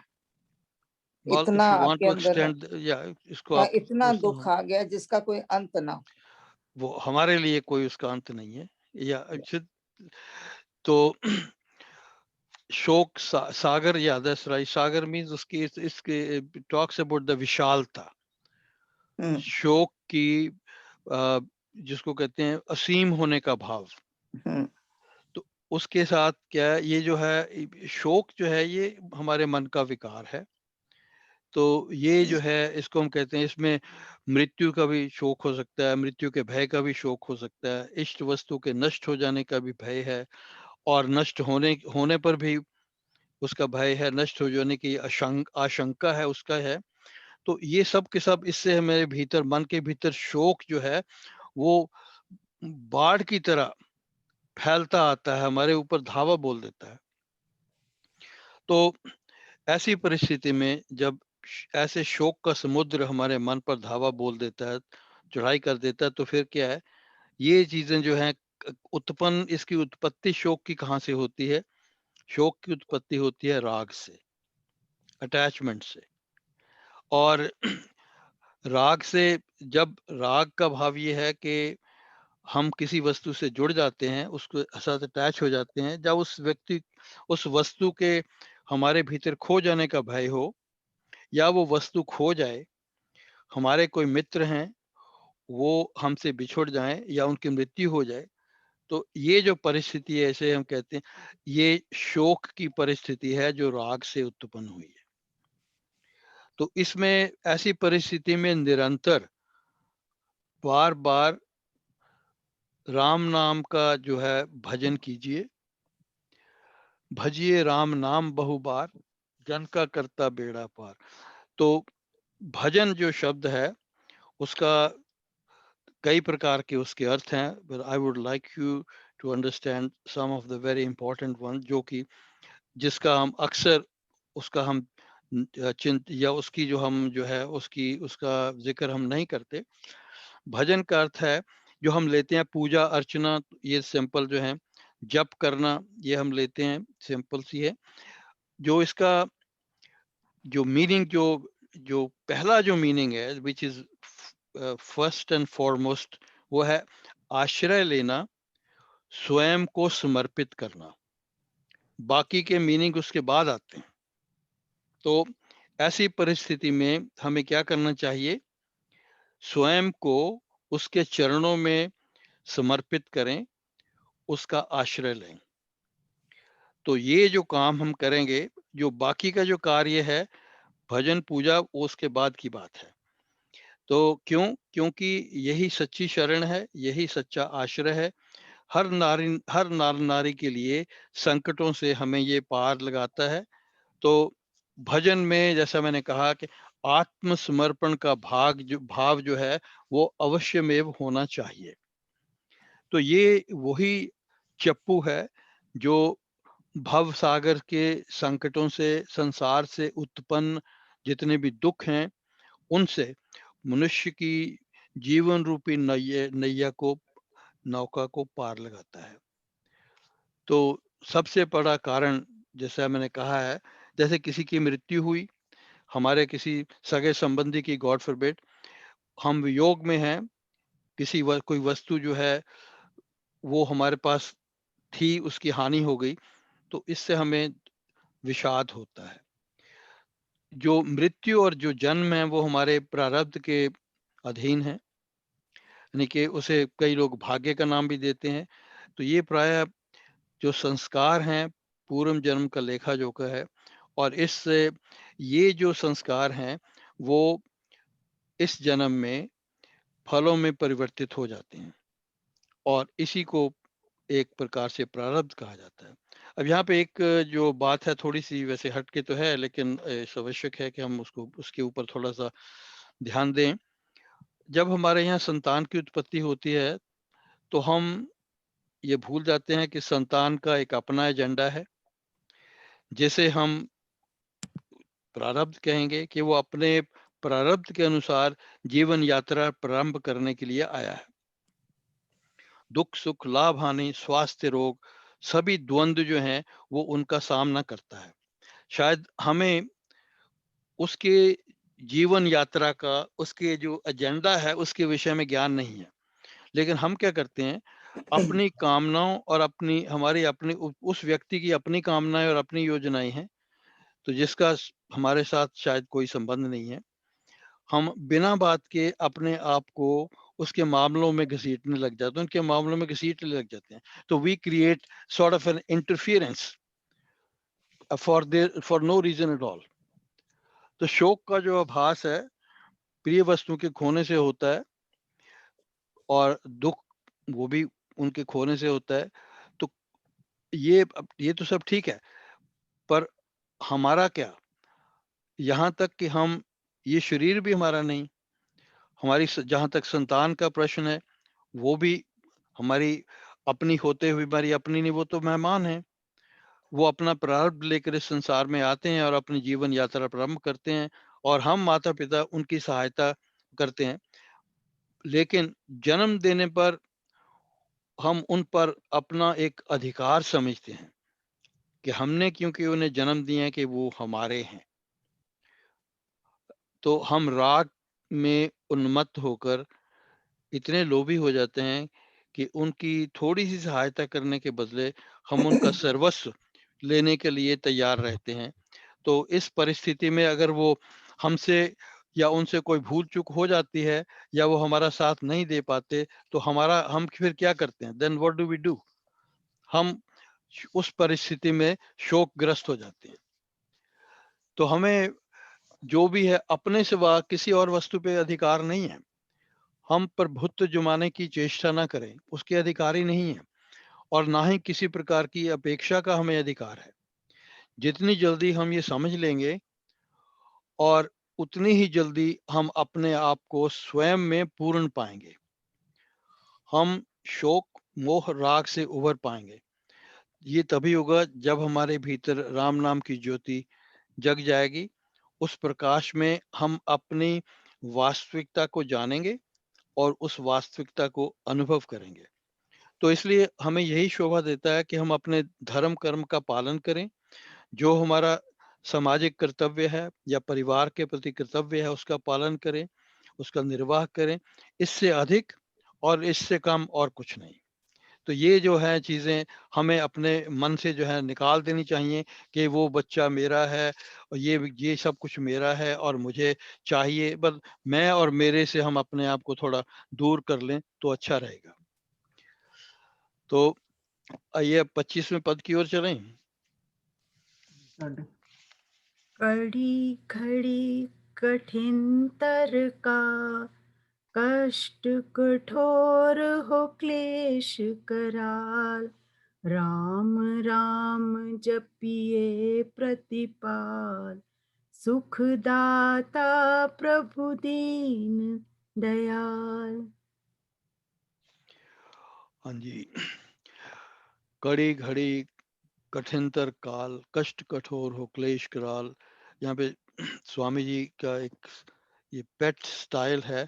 Speaker 3: इतना आपके अंदर
Speaker 2: इसको आप
Speaker 3: इतना दुख आ गया जिसका कोई अंत ना,
Speaker 2: वो हमारे लिए कोई उसका अंत नहीं है। या तो शोक सागर, या दैट्स राइट, सागर मींस उसकी इसके टॉक्स अबाउट द विशालता। शोक की जिसको कहते हैं असीम होने का भाव।
Speaker 3: हम्म,
Speaker 2: तो उसके साथ क्या है, ये जो है शोक जो है ये हमारे मन का विकार है। तो ये जो है इसको हम कहते हैं, इसमें मृत्यु का भी शोक हो सकता है, मृत्यु के भय का भी शोक हो सकता है, इष्ट वस्तु के नष्ट हो जाने का भी भय है, और नष्ट होने पर भी उसका भय है, नष्ट हो जाने की आशंका है, उसका है। तो ये सब के सब इससे मेरे भीतर, मन के भीतर शोक जो है वो बाढ़ की तरह फैलता आता है, हमारे ऊपर धावा बोल देता है। तो ऐसी परिस्थिति में जब ऐसे शोक का समुद्र हमारे मन पर धावा बोल देता है, चढ़ाई कर देता है, तो फिर क्या है, ये चीजें जो है उत्पन्न, इसकी उत्पत्ति शोक की कहाँ से होती है? शोक की उत्पत्ति होती है राग से, अटैचमेंट से। और राग से, जब राग का भाव ये है कि हम किसी वस्तु से जुड़ जाते हैं, उसके साथ अटैच हो जाते हैं, जब उस वस्तु के हमारे भीतर खो जाने का भय हो, या वो वस्तु खो जाए, हमारे कोई मित्र हैं वो हमसे बिछुड़ जाएं या उनकी मृत्यु हो जाए, तो ये जो परिस्थिति है, इसे हम कहते हैं, ये शोक की परिस्थिति है जो राग से उत्पन्न हुई है। तो इसमें ऐसी परिस्थिति में निरंतर बार बार राम नाम का जो है भजन कीजिए। भजिए राम नाम बहुबार, जन का करता बेड़ा पार। तो भजन जो शब्द है उसका कई प्रकार के उसके अर्थ हैं, but I would like you to understand some of the very important ones, जो कि जिसका हम अक्सर उसका हम चिंत या उसकी जो हम जो है उसका जिक्र हम नहीं करते। भजन का अर्थ है जो हम लेते हैं पूजा अर्चना, ये सिंपल जो है जप करना, ये हम लेते हैं, सिंपल सी है। जो इसका जो मीनिंग, जो पहला जो मीनिंग है, which is first and foremost, वो है आश्रय लेना, स्वयं को समर्पित करना। बाकी के मीनिंग उसके बाद आते हैं। तो ऐसी परिस्थिति में हमें क्या करना चाहिए? स्वयं को उसके चरणों में समर्पित करें, उसका आश्रय लें। तो ये जो काम हम करेंगे, जो बाकी का जो कार्य है भजन पूजा, वो उसके बाद की बात है। तो क्योंकि यही सच्ची शरण है, यही सच्चा आश्रय है। हर नार नारी के लिए संकटों से हमें ये पार लगाता है। तो भजन में जैसा मैंने कहा कि आत्मसमर्पण का भाव जो है वो अवश्यमेव होना चाहिए। तो ये वही चप्पू है जो भव सागर के संकटों से, संसार से उत्पन्न जितने भी दुख हैं, उनसे मनुष्य की जीवन रूपी नौका को पार लगाता है। तो सबसे बड़ा कारण, जैसा मैंने कहा है, जैसे किसी की मृत्यु हुई, हमारे किसी सगे संबंधी की, गॉड फॉरबिड, हम योग में हैं, कोई वस्तु जो है वो हमारे पास थी, उसकी हानि हो गई, तो इससे हमें विषाद होता है। जो मृत्यु और जो जन्म है वो हमारे प्रारब्ध के अधीन है, यानी कि उसे कई लोग भाग्य का नाम भी देते हैं। तो ये प्राय जो संस्कार हैं पूर्व जन्म का लेखा जोखा है, और इससे ये जो संस्कार हैं वो इस जन्म में फलों में परिवर्तित हो जाते हैं, और इसी को एक प्रकार से प्रारब्ध कहा जाता है। अब यहाँ पे एक जो बात है, थोड़ी सी वैसे हटके तो है, लेकिन आवश्यक है कि हम उसके ऊपर थोड़ा सा ध्यान दें। जब हमारे यहाँ संतान की उत्पत्ति होती है तो हम ये भूल जाते हैं कि संतान का एक अपना एजेंडा है, जिसे हम प्रारब्ध कहेंगे, कि वो अपने प्रारब्ध के अनुसार जीवन यात्रा प्रारंभ करने के लिए आया है। दुख सुख, लाभ हानि, स्वास्थ्य रोग, सभी द्वंद्व जो हैं वो उनका सामना करता है। शायद हमें उसके जीवन यात्रा का, उसके जो एजेंडा है उसके विषय में ज्ञान नहीं है, लेकिन हम क्या करते हैं, अपनी कामनाओं और अपनी उस व्यक्ति की अपनी कामनाएं और अपनी योजनाएं हैं, तो जिसका हमारे साथ शायद कोई संबंध नहीं है। हम बिना बात के अपने आप को उसके मामलों में घसीटने लग जाते हैं, उनके मामलों में घसीटने लग जाते हैं। तो we create sort of an interference for no reason at all. तो शोक का जो आभास है प्रिय वस्तु के खोने से होता है, और दुख वो भी उनके खोने से होता है। तो ये तो सब ठीक है, पर हमारा क्या? यहाँ तक कि हम, ये शरीर भी हमारा नहीं, हमारी जहाँ तक संतान का प्रश्न है वो भी हमारी अपनी होते हुए हमारी अपनी नहीं, वो तो मेहमान है। वो अपना प्रारब्ध लेकर इस संसार में आते हैं और अपनी जीवन यात्रा प्रारंभ करते हैं, और हम माता पिता उनकी सहायता करते हैं। लेकिन जन्म देने पर हम उन पर अपना एक अधिकार समझते हैं कि हमने क्योंकि उन्हें जन्म दिया है कि वो हमारे हैं। तो हम राग में उन्मत्त होकर इतने लोभी हो जाते हैं कि उनकी थोड़ी सी सहायता करने के बदले हम उनका सर्वस्व लेने के लिए तैयार रहते हैं। तो इस परिस्थिति में अगर वो हमसे या उनसे कोई भूल चूक हो जाती है या वो हमारा साथ नहीं दे पाते, तो हम फिर क्या करते हैं? Then what do we do? हम उस परिस्थिति में शोकग्रस्त हो जाते हैं। तो हमें जो भी है अपने सिवा किसी और वस्तु पे अधिकार नहीं है। हम प्रभुत्व जमाने की चेष्टा ना करें, उसके अधिकारी नहीं है, और ना ही किसी प्रकार की अपेक्षा का हमें अधिकार है। जितनी जल्दी हम ये समझ लेंगे और उतनी ही जल्दी हम अपने आप को स्वयं में पूर्ण पाएंगे। हम शोक मोह राग से उभर पाएंगे। ये तभी होगा जब हमारे भीतर राम नाम की ज्योति जग जाएगी। उस प्रकाश में हम अपनी वास्तविकता को जानेंगे और उस वास्तविकता को अनुभव करेंगे। तो इसलिए हमें यही शोभा देता है कि हम अपने धर्म कर्म का पालन करें। जो हमारा सामाजिक कर्तव्य है या परिवार के प्रति कर्तव्य है उसका पालन करें, उसका निर्वाह करें। इससे अधिक और इससे कम और कुछ नहीं। तो ये जो है चीज़ें हमें अपने मन से जो है निकाल देनी चाहिए कि वो बच्चा मेरा है और ये सब कुछ मेरा है और मुझे चाहिए। बस मैं और मेरे से हम अपने आप को थोड़ा दूर कर लें तो अच्छा रहेगा। तो आइए 25वें पद की ओर चलें।
Speaker 4: कड़ी घड़ी कठिनतर का, कष्ट कठोर हो क्लेश कराल। राम राम जपिए प्रतिपाल, सुखदाता प्रभु दीन दयाल।
Speaker 2: हाँ जी। कड़ी घड़ी कठिनतर काल, कष्ट कठोर हो क्लेश कराल। यहाँ पे स्वामी जी का एक ये पेट स्टाइल है।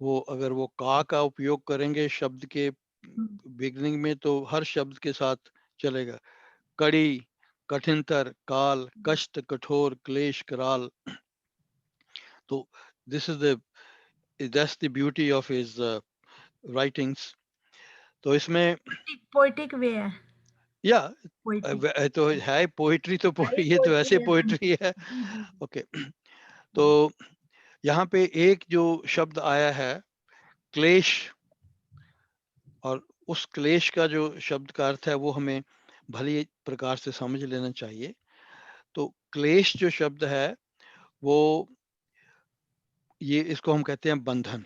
Speaker 2: वो अगर वो का उपयोग करेंगे शब्द के बिगनिंग में तो हर शब्द के साथ चलेगा। कड़ी, कठिनतर, काल, कष्ट कठोर, क्लेश कराल। तो this is that's the beauty of his writings. तो इसमें
Speaker 4: पोएटिक वे है
Speaker 2: या
Speaker 4: पोएटिक
Speaker 2: तो है पोइट्री, तो ये तो ऐसे पोइट्री है। ओके। तो यहाँ पे एक जो शब्द आया है क्लेश, और उस क्लेश का जो शब्द का अर्थ है वो हमें भली प्रकार से समझ लेना चाहिए। तो क्लेश जो शब्द है वो इसको हम कहते हैं बंधन।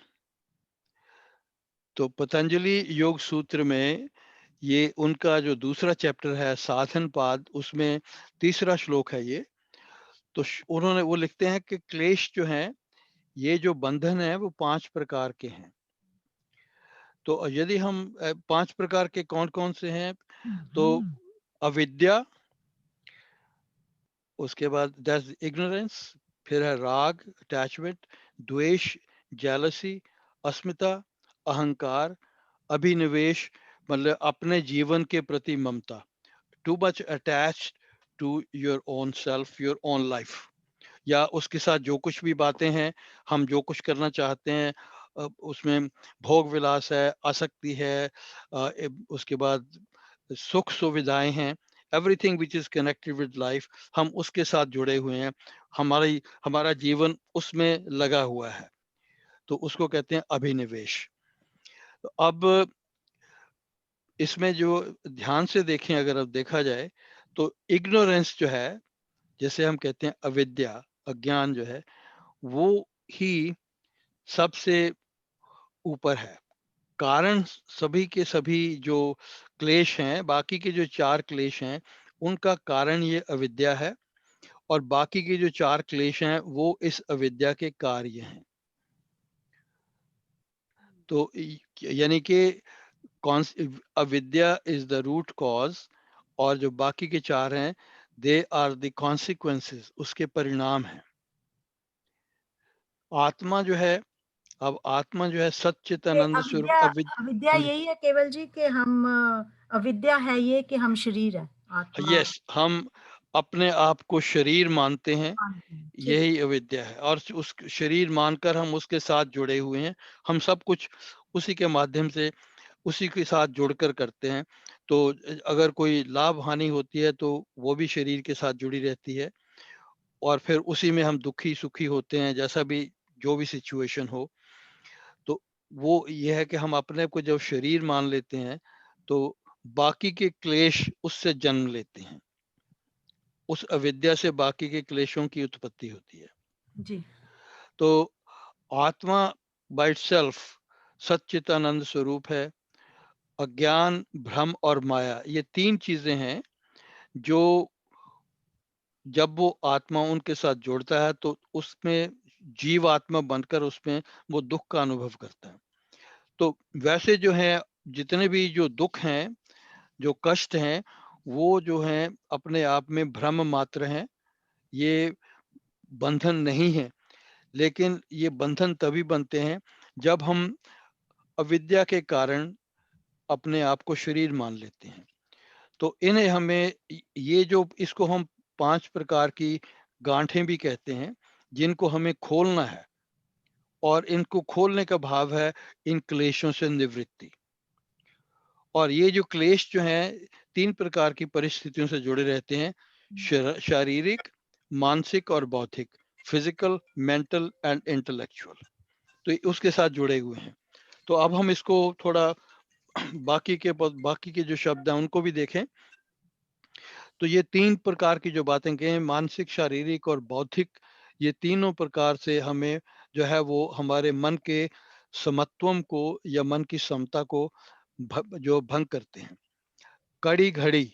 Speaker 2: तो पतंजलि योग सूत्र में ये उनका जो दूसरा चैप्टर है साधन पाद, उसमें 3रा श्लोक है ये। तो उन्होंने वो लिखते हैं कि क्लेश जो है, ये जो बंधन है वो 5 प्रकार के हैं। तो यदि हम 5 प्रकार के कौन कौन से हैं, तो अविद्या, उसके बाद दैट्स इग्नोरेंस, फिर है राग अटैचमेंट, द्वेष जेलसी, अस्मिता अहंकार, अभिनिवेश मतलब अपने जीवन के प्रति ममता, too much attached to your own self, your own life, या उसके साथ जो कुछ भी बातें हैं, हम जो कुछ करना चाहते हैं उसमें भोग विलास है, आसक्ति है, उसके बाद सुख सुविधाएं हैं, everything which is connected with life, हम उसके साथ जुड़े हुए हैं, हमारा जीवन उसमें लगा हुआ है। तो उसको कहते हैं अभिनिवेश। अब इसमें जो ध्यान से देखें, अगर अब देखा जाए तो इग्नोरेंस जो है, जैसे हम कहते हैं अविद्या, अज्ञान जो है, वो ही सबसे ऊपर है। कारण सभी के सभी जो क्लेश हैं, बाकी के जो 4 क्लेश हैं, उनका कारण ये अविद्या है, और बाकी के जो 4 क्लेश हैं वो इस अविद्या के कार्य हैं। तो यानी कि अविद्या इज द रूट कॉज, और जो बाकी के 4 हैं दे आर द कॉन्सिक्वेंसेस, उसके परिणाम हैं। आत्मा जो है, अब आत्मा जो है सच्चिदानंद स्वरूप
Speaker 4: अविद्या यही है केवल जी कि हम अविद्या है ये कि हम शरीर है, आत्मा।
Speaker 2: यस, हम अपने आप को शरीर मानते हैं,
Speaker 4: ठीक।
Speaker 2: यही अविद्या है, और उस शरीर मानकर हम उसके साथ जुड़े हुए हैं। हम सब कुछ उसी के माध्यम से, उसी के साथ जुड़कर करते हैं। तो अगर कोई लाभ हानि होती है तो वो भी शरीर के साथ जुड़ी रहती है, और फिर उसी में हम दुखी सुखी होते हैं, जैसा भी जो भी सिचुएशन हो। तो वो ये है कि हम अपने को जब शरीर मान लेते हैं तो बाकी के क्लेश उससे जन्म लेते हैं, उस अविद्या से बाकी के क्लेशों की उत्पत्ति होती है
Speaker 4: जी।
Speaker 2: तो आत्मा बाय इटसेल्फ सच्चिदानंद स्वरूप है। अज्ञान, भ्रम और माया, ये 3 चीजें हैं जो जब वो आत्मा उनके साथ जोड़ता है तो उसमें जीव आत्मा बनकर उसमें वो दुख का अनुभव करता है। तो वैसे जो है जितने भी जो दुख हैं, जो कष्ट हैं, वो जो हैं अपने आप में भ्रम मात्र हैं, ये बंधन नहीं है। लेकिन ये बंधन तभी बनते हैं जब हम अविद्या के कारण अपने आप को शरीर मान लेते हैं। तो इन्हें हमें ये जो इसको हम 5 प्रकार की गांठें भी कहते हैं, जिनको हमें खोलना है, और इनको खोलने का भाव है इन क्लेशों से निवृत्ति। और ये जो क्लेश जो हैं 3 प्रकार की परिस्थितियों से जुड़े रहते हैं, शारीरिक, मानसिक और बौद्धिक, फिजिकल, मेंटल एंड इंटेलेक्चुअल, तो उसके साथ जुड़े हुए हैं। तो अब हम इसको थोड़ा बाकी के जो शब्द हैं उनको भी देखें। तो ये 3 प्रकार की जो बातें कहें, मानसिक, शारीरिक और बौद्धिक, ये तीनों प्रकार से हमें जो है वो हमारे मन के समत्वम को या मन की समता को जो भंग करते हैं। कड़ी घड़ी,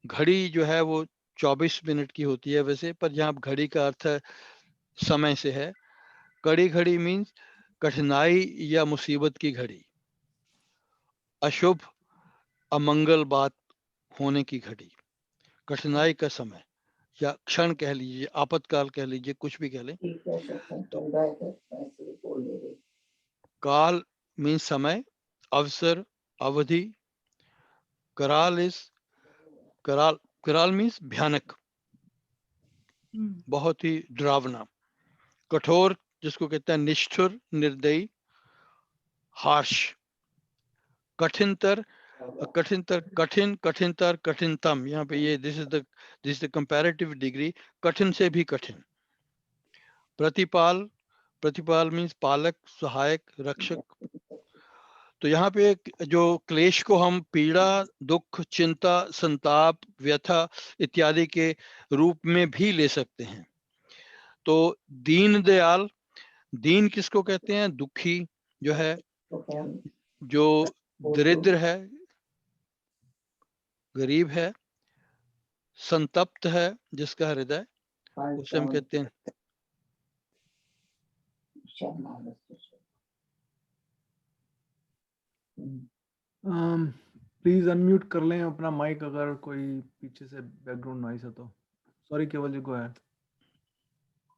Speaker 2: घड़ी जो है वो 24 मिनट की होती है वैसे, पर यहाँ घड़ी का अर्थ है समय से है। कड़ी घड़ी मीन्स कठिनाई या मुसीबत की घड़ी, अशुभ अमंगल बात होने की घड़ी, कठिनाई का समय या क्षण कह लीजिए, आपातकाल कह लीजिए, कुछ भी कह लें। काल मीन्स समय, अवसर, अवधि। कराल इज कराल मीन्स भयानक, बहुत ही डरावना। कठोर जिसको कहते हैं निष्ठुर, निर्दयी, हार्श। कठिनतर, कठिन, कठिनतर, कठिनतम, यहाँ पे ये this is the comparative degree, कठिन से भी कठिन। प्रतिपाल, प्रतिपाल मीन्स पालक, सहायक, रक्षक। तो यहाँ पे जो क्लेश को हम पीड़ा, दुख, चिंता, संताप, व्यथा इत्यादि के रूप में भी ले सकते हैं। तो दीन दयाल, दीन किसको कहते हैं? दुखी जो है, जो दरिद्र है, गरीब है, संतप्त है जिसका हृदय, उसे हम कहते हैं
Speaker 1: प्लीज अनम्यूट कर लें अपना माइक अगर कोई पीछे से बैकग्राउंड नॉइस है तो। सॉरी केवल जी, को है।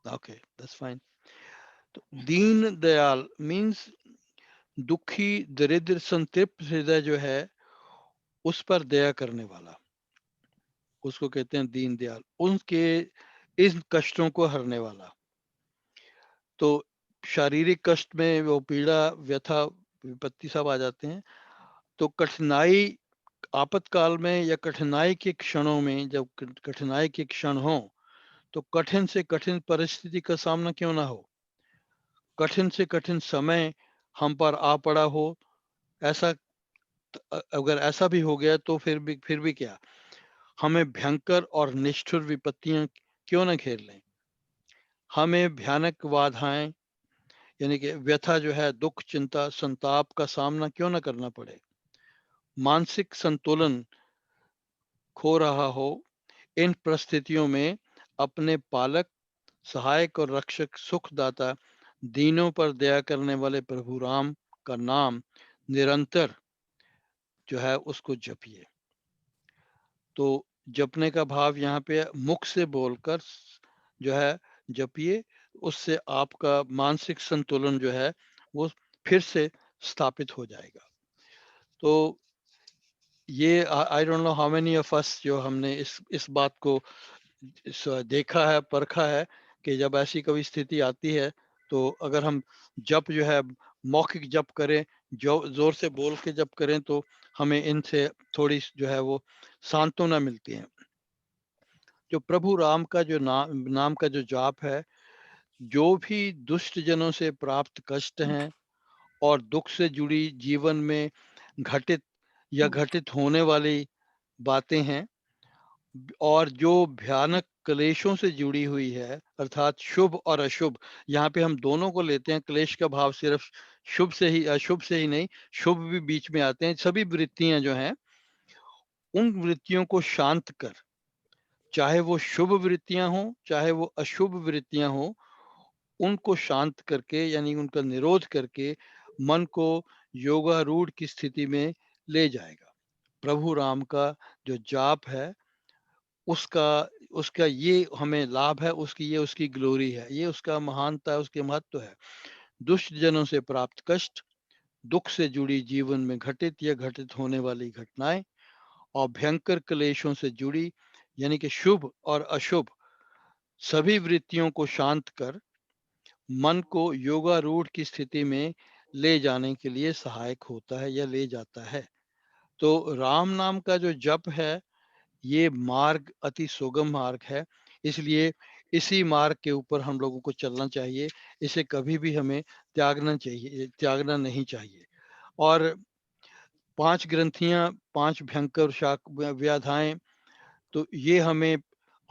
Speaker 2: Okay, that's fine. तो दीन दयाल मींस दुखी, दरिद्र, संतृप्त हृदय जो है उस पर दया करने वाला, उसको कहते हैं दीन दयाल, उनके इन कष्टों को हरने वाला। तो शारीरिक कष्ट में वो पीड़ा, व्यथा, विपत्ति सब आ जाते हैं। तो कठिनाई, आपातकाल में या कठिनाई के क्षणों में, जब कठिनाई के क्षण हो तो कठिन से कठिन परिस्थिति का सामना क्यों ना हो, कठिन से कठिन समय हम पर आ पड़ा हो, ऐसा अगर ऐसा भी हो गया तो फिर भी क्या, हमें भयंकर और निष्ठुर विपत्तियां क्यों न घेर लें, हमें भयानक बाधाएं यानी कि व्यथा जो है, दुख, चिंता, संताप का सामना क्यों न करना पड़े, मानसिक संतुलन खो रहा हो, इन परिस्थितियों में अपने पालक, सहायक और रक्षक, सुखदाता, दीनों पर दया करने वाले प्रभु राम का नाम निरंतर जो है उसको जपिए। तो जपने का भाव यहाँ पे मुख से बोलकर जो है जपिए, उससे आपका मानसिक संतुलन जो है वो फिर से स्थापित हो जाएगा। तो ये I don't know how many of us जो हमने इस बात को देखा है, परखा है कि जब ऐसी कभी स्थिति आती है तो अगर हम जप जो है मौखिक जप करें, जो जोर से बोल के जप करें, तो हमें इनसे थोड़ी जो है वो सांत्वना मिलती है। जो प्रभु राम का जो नाम का जो जाप है, जो भी दुष्ट जनों से प्राप्त कष्ट हैं और दुख से जुड़ी जीवन में घटित या घटित होने वाली बातें हैं, और जो भयानक क्लेशों से जुड़ी हुई है, अर्थात शुभ और अशुभ, यहाँ पे हम दोनों को लेते हैं। क्लेश का भाव सिर्फ शुभ से ही, अशुभ से ही नहीं, शुभ भी बीच में आते हैं। सभी वृत्तियां जो हैं, उन वृत्तियों को शांत कर, चाहे वो शुभ वृत्तियां हो चाहे वो अशुभ वृत्तियां हो, उनको शांत करके यानी उनका निरोध करके मन को योगारूढ़ की स्थिति में ले जाएगा। प्रभु राम का जो जाप है उसका उसका ये हमें लाभ है, ये उसकी ग्लोरी है, ये उसका महानता है, उसके महत्व है। दुष्ट जनों से प्राप्त कष्ट, दुख से जुड़ी जीवन में घटित या घटित होने वाली घटनाएं और भयंकर क्लेशों से जुड़ी यानी कि शुभ और अशुभ सभी वृत्तियों को शांत कर मन को योगारूढ़ की स्थिति में ले जाने के लिए सहायक होता है या ले जाता है। तो राम नाम का जो जप है, ये मार्ग अति सुगम मार्ग है, इसलिए इसी मार्ग के ऊपर हम लोगों को चलना चाहिए। इसे कभी भी हमें त्यागना नहीं चाहिए। और 5 ग्रंथियां, 5 भयंकर शाक व्याधाएं, तो ये हमें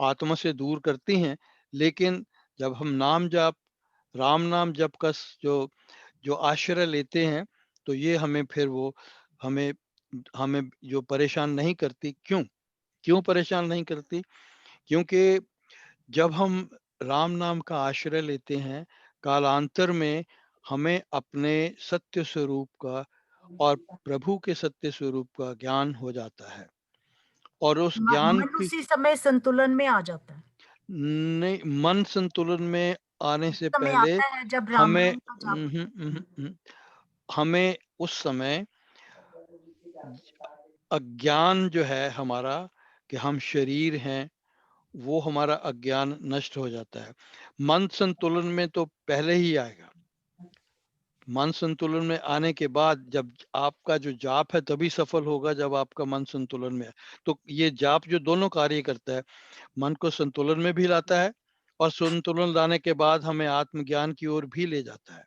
Speaker 2: आत्मा से दूर करती हैं। लेकिन जब हम नाम जाप, राम नाम जप का जो जो आश्रय लेते हैं, तो ये हमें फिर वो हमें हमें जो परेशान नहीं करती। क्यों परेशान नहीं करती? क्योंकि जब हम राम नाम का आश्रय लेते हैं, कालांतर में हमें अपने सत्य स्वरूप का और प्रभु के सत्य स्वरूप का ज्ञान हो जाता है। और उस ज्ञान
Speaker 4: मन
Speaker 2: की
Speaker 4: उसी समय संतुलन में आ जाता है।
Speaker 2: नहीं, मन संतुलन में आने से
Speaker 4: समय
Speaker 2: पहले
Speaker 4: आता है जब राम
Speaker 2: हमें
Speaker 4: नाम का जाप
Speaker 2: हमें उस समय अज्ञान जो है हमारा, कि हम शरीर हैं, वो हमारा अज्ञान नष्ट हो जाता है। मन संतुलन में तो पहले ही आएगा। मन संतुलन में आने के बाद जब आपका जो जाप है तभी सफल होगा, जब आपका मन संतुलन में है। तो ये जाप जो दोनों कार्य करता है, मन को संतुलन में भी लाता है और संतुलन लाने के बाद हमें आत्मज्ञान की ओर भी ले जाता है।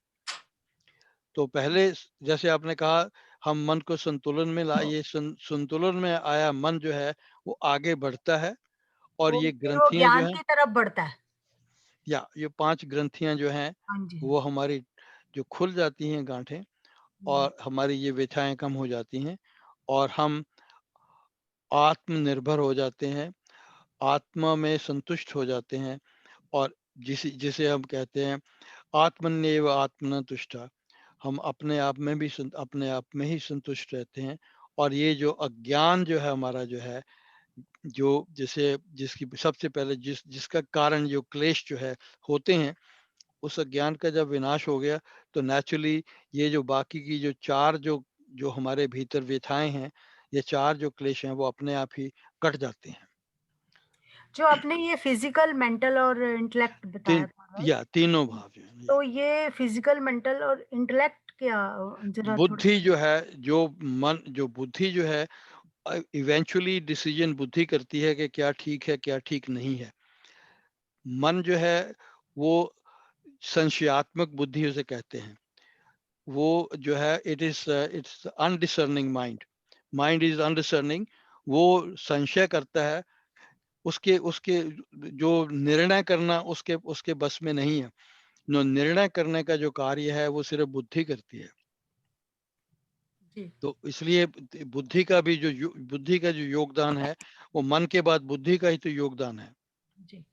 Speaker 2: तो पहले जैसे आपने कहा, हम मन को संतुलन में लाइए, संतुलन में आया मन जो है वो आगे बढ़ता है। और ये
Speaker 4: फिर वो
Speaker 2: ग्रंथियां जो
Speaker 4: ज्ञान
Speaker 2: हैं,
Speaker 4: की तरफ बढ़ता है।
Speaker 2: या ये 5 ग्रंथियां जो हैं,
Speaker 4: हाँ जी।
Speaker 2: वो हमारी जो खुल जाती हैं गांठें, और हमारी ये व्यथाएं कम हो जाती हैं और हम आत्मनिर्भर हो जाते हैं, आत्मा में संतुष्ट हो जाते हैं। और जिसे हम कहते हैं आत्मन्येव आत्मना तुष्टा, हम अपने आप में भी अपने आप में ही संतुष्ट रहते हैं। और ये जो अज्ञान जो है हमारा जो है, जो जिसकी सबसे पहले जिसका कारण जो क्लेश जो है होते हैं, उस अज्ञान का जब विनाश हो गया, तो नेचुरली ये जो बाकी की जो 4 जो जो हमारे भीतर व्यथाएं हैं, ये 4 जो क्लेश हैं, वो अपने आप ही कट जाते हैं।
Speaker 4: जो आपने ये फिजिकल, मेंटल और इंटेलेक्ट बताया था, राइट?
Speaker 2: तीनों भाव जो है।
Speaker 4: तो ये फिजिकल, मेंटल और इंटेलेक्ट क्या, जरा थोड़ा।
Speaker 2: बुद्धि जो है, जो बुद्धि जो है, इवेंचुअली डिसीजन बुद्धि करती है कि क्या ठीक है क्या ठीक नहीं है। मन जो है वो संशयात्मक बुद्धि उसे कहते हैं, वो जो है इट्स अनडिसर्निंग माइंड, माइंड इज अनडिसर्निंग, वो संशय करता है, उसके उसके जो निर्णय करना उसके उसके बस में नहीं है। निर्णय करने का जो कार्य है वो सिर्फ बुद्धि करती है।
Speaker 4: जी
Speaker 2: तो इसलिए बुद्धि का भी बुद्धि का जो योगदान है वो मन के बाद बुद्धि का ही तो योगदान है।
Speaker 4: जी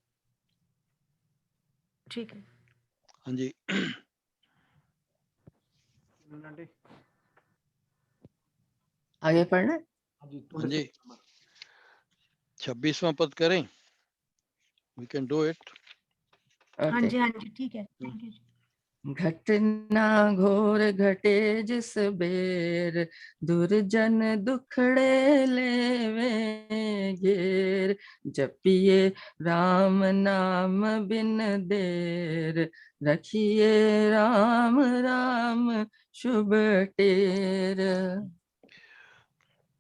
Speaker 4: ठीक है।
Speaker 2: हाँ जी।
Speaker 1: आंटी,
Speaker 5: आगे पढ़ना है?
Speaker 1: हाँ जी,
Speaker 2: हाँ जी
Speaker 1: 26 नंबर।
Speaker 2: 26वां पद करें, वी कैन डू इट।
Speaker 4: हाँ
Speaker 5: ओके।
Speaker 4: जी हाँ जी ठीक है, थैंक यू।
Speaker 5: घटना घोर घटे जिस बेर, दुर्जन दुखड़े लेवे घेर, जपिए राम नाम बिन देर, रखिए राम राम शुभ टेर।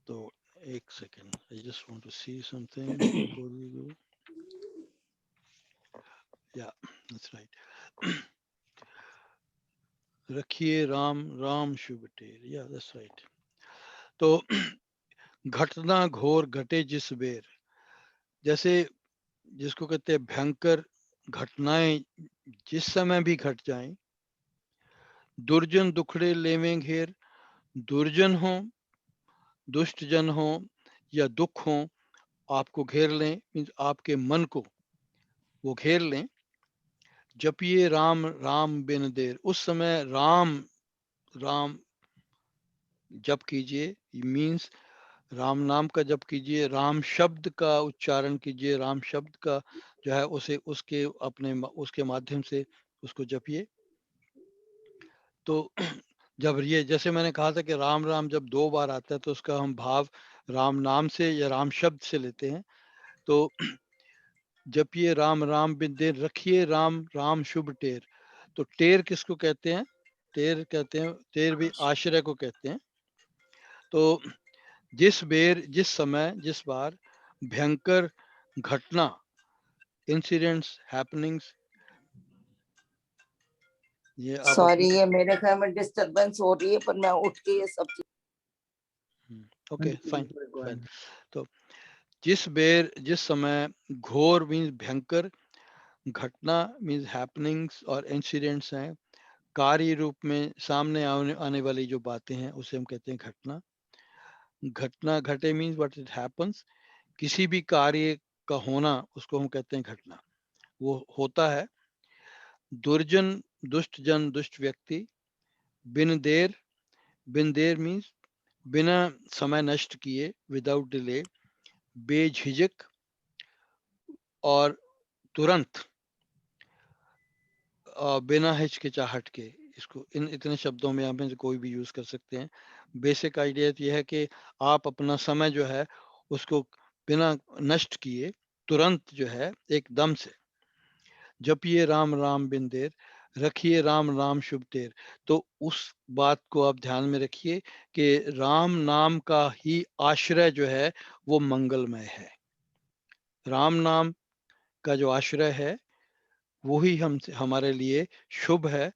Speaker 2: तो एक second, I just want to see something before we go. या दैट्स राइट, रखिए राम राम शुभ टेर, या दैट्स राइट। तो घटना घोर घटे जिस बेर, जैसे जिसको कहते हैं भयंकर घटनाएं जिस समय भी घट जाएं, दुर्जन दुखड़े लेवें घेर, दुर्जन हो, दुष्ट जन हो या दुख हो, आपको घेर लें, मीन्स आपके मन को वो घेर लें। जपिए राम राम बिन देर, उस समय राम राम जप कीजिए, मीन्स राम नाम का जप कीजिए, राम शब्द का उच्चारण कीजिए, राम शब्द का जो है उसे उसके अपने उसके माध्यम से उसको जपिए। तो जब ये जैसे मैंने कहा था कि राम राम जब 2 बार आता है तो उसका हम भाव राम नाम से या राम शब्द से लेते हैं। तो जपिए राम राम बिन देर, रखिए राम राम शुभ टेर। तो टेर किसको कहते हैं? टेर कहते हैं, टेर भी आश्रय को कहते हैं। तो जिस बेर, जिस समय, जिस बार भयंकर घटना, इंसिडेंट्स, हैपनिंग्स, ये आप
Speaker 3: सॉरी, ये मेरे घर में डिस्टरबेंस हो रही है, पर मैं उठ के ये सब
Speaker 2: ओके फाइन फाइन। तो जिस बेर, जिस समय, घोर मीन्स भयंकर, घटना मीन्स हैपनिंग्स और इंसिडेंट्स हैं, कार्य रूप में सामने आने वाली जो बातें हैं उसे हम कहते हैं घटना। घटना घटे मीन्स व्हाट इट हैपन्स, किसी भी कार्य का होना उसको हम कहते हैं घटना, वो होता है। दुर्जन दुष्ट जन, दुष्ट व्यक्ति, बिन देर, बिन देर मीन्स बिना समय नष्ट किए, विदाउट डिले, बेझिझक और तुरंत, बिना हिचकिचाहट के। इसको इन इतने शब्दों में आप कोई भी यूज कर सकते हैं। बेसिक आइडिया यह है कि आप अपना समय जो है उसको बिना नष्ट किए तुरंत जो है एकदम से जपिए राम राम बिन देर, रखिए राम राम शुभ टेर। तो उस बात को आप ध्यान में रखिए कि राम नाम का ही आश्रय जो है वो मंगलमय है। राम नाम का जो आश्रय है वही हमारे लिए शुभ है,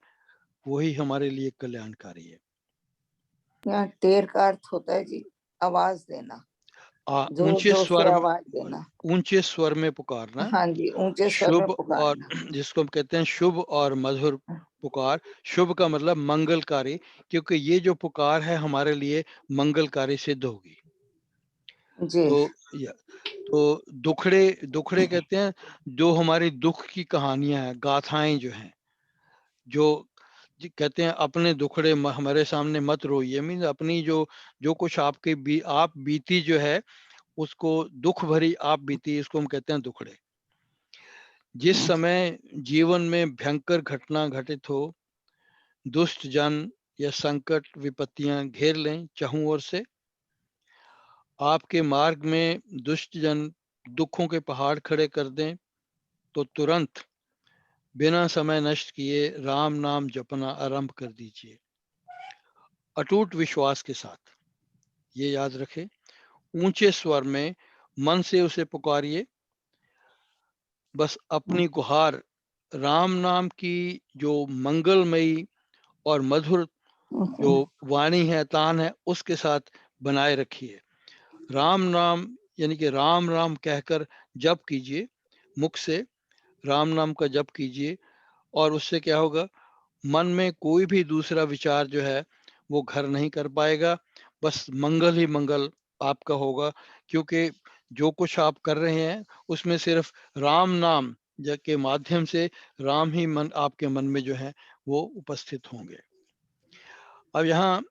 Speaker 2: वही हमारे लिए कल्याणकारी है।
Speaker 3: यहाँ टेर का अर्थ होता है जी आवाज देना, जोर
Speaker 2: ऊंचे
Speaker 3: जोर
Speaker 2: स्वर
Speaker 3: से
Speaker 2: में,
Speaker 3: आवाज देना।
Speaker 2: ऊंचे स्वर में पुकारना,
Speaker 3: हाँ जी, ऊंचे स्वर में
Speaker 2: शुभ और
Speaker 3: पुकारना।
Speaker 2: जिसको हम कहते हैं शुभ और मधुर पुकार। शुभ का मतलब मंगलकारी, क्योंकि ये जो पुकार है हमारे लिए मंगलकारी सिद्ध होगी।
Speaker 3: जी
Speaker 2: तो तो दुखड़े, दुखड़े कहते हैं जो हमारी दुख की कहानियां हैं, गाथाएं जो हैं, जो कहते हैं अपने दुखड़े हमारे सामने मत रोइए, मीन अपनी जो कुछ आपके आप बीती जो है उसको, दुख भरी आप बीती, इसको हम कहते हैं दुखड़े। जिस समय जीवन में भयंकर घटना घटित हो, दुष्ट जन या संकट विपत्तियां घेर लें चारों ओर से, आपके मार्ग में दुष्ट जन दुखों के पहाड़ खड़े कर दें, तो तुरंत बिना समय नष्ट किए राम नाम जपना आरंभ कर दीजिए, अटूट विश्वास के साथ। ये याद रखें, ऊंचे स्वर में मन से उसे पुकारिए। बस अपनी गुहार राम नाम की जो मंगलमयी और मधुर जो वाणी है, तान है, उसके साथ बनाए रखिए। राम नाम यानी कि राम राम कहकर जप कीजिए, मुख से राम नाम का जप कीजिए, और उससे क्या होगा, मन में कोई भी दूसरा विचार जो है वो घर नहीं कर पाएगा, बस मंगल ही मंगल आपका होगा, क्योंकि जो कुछ आप कर रहे हैं उसमें सिर्फ राम नाम के माध्यम से राम ही मन आपके मन में जो है वो उपस्थित होंगे। अब यहाँ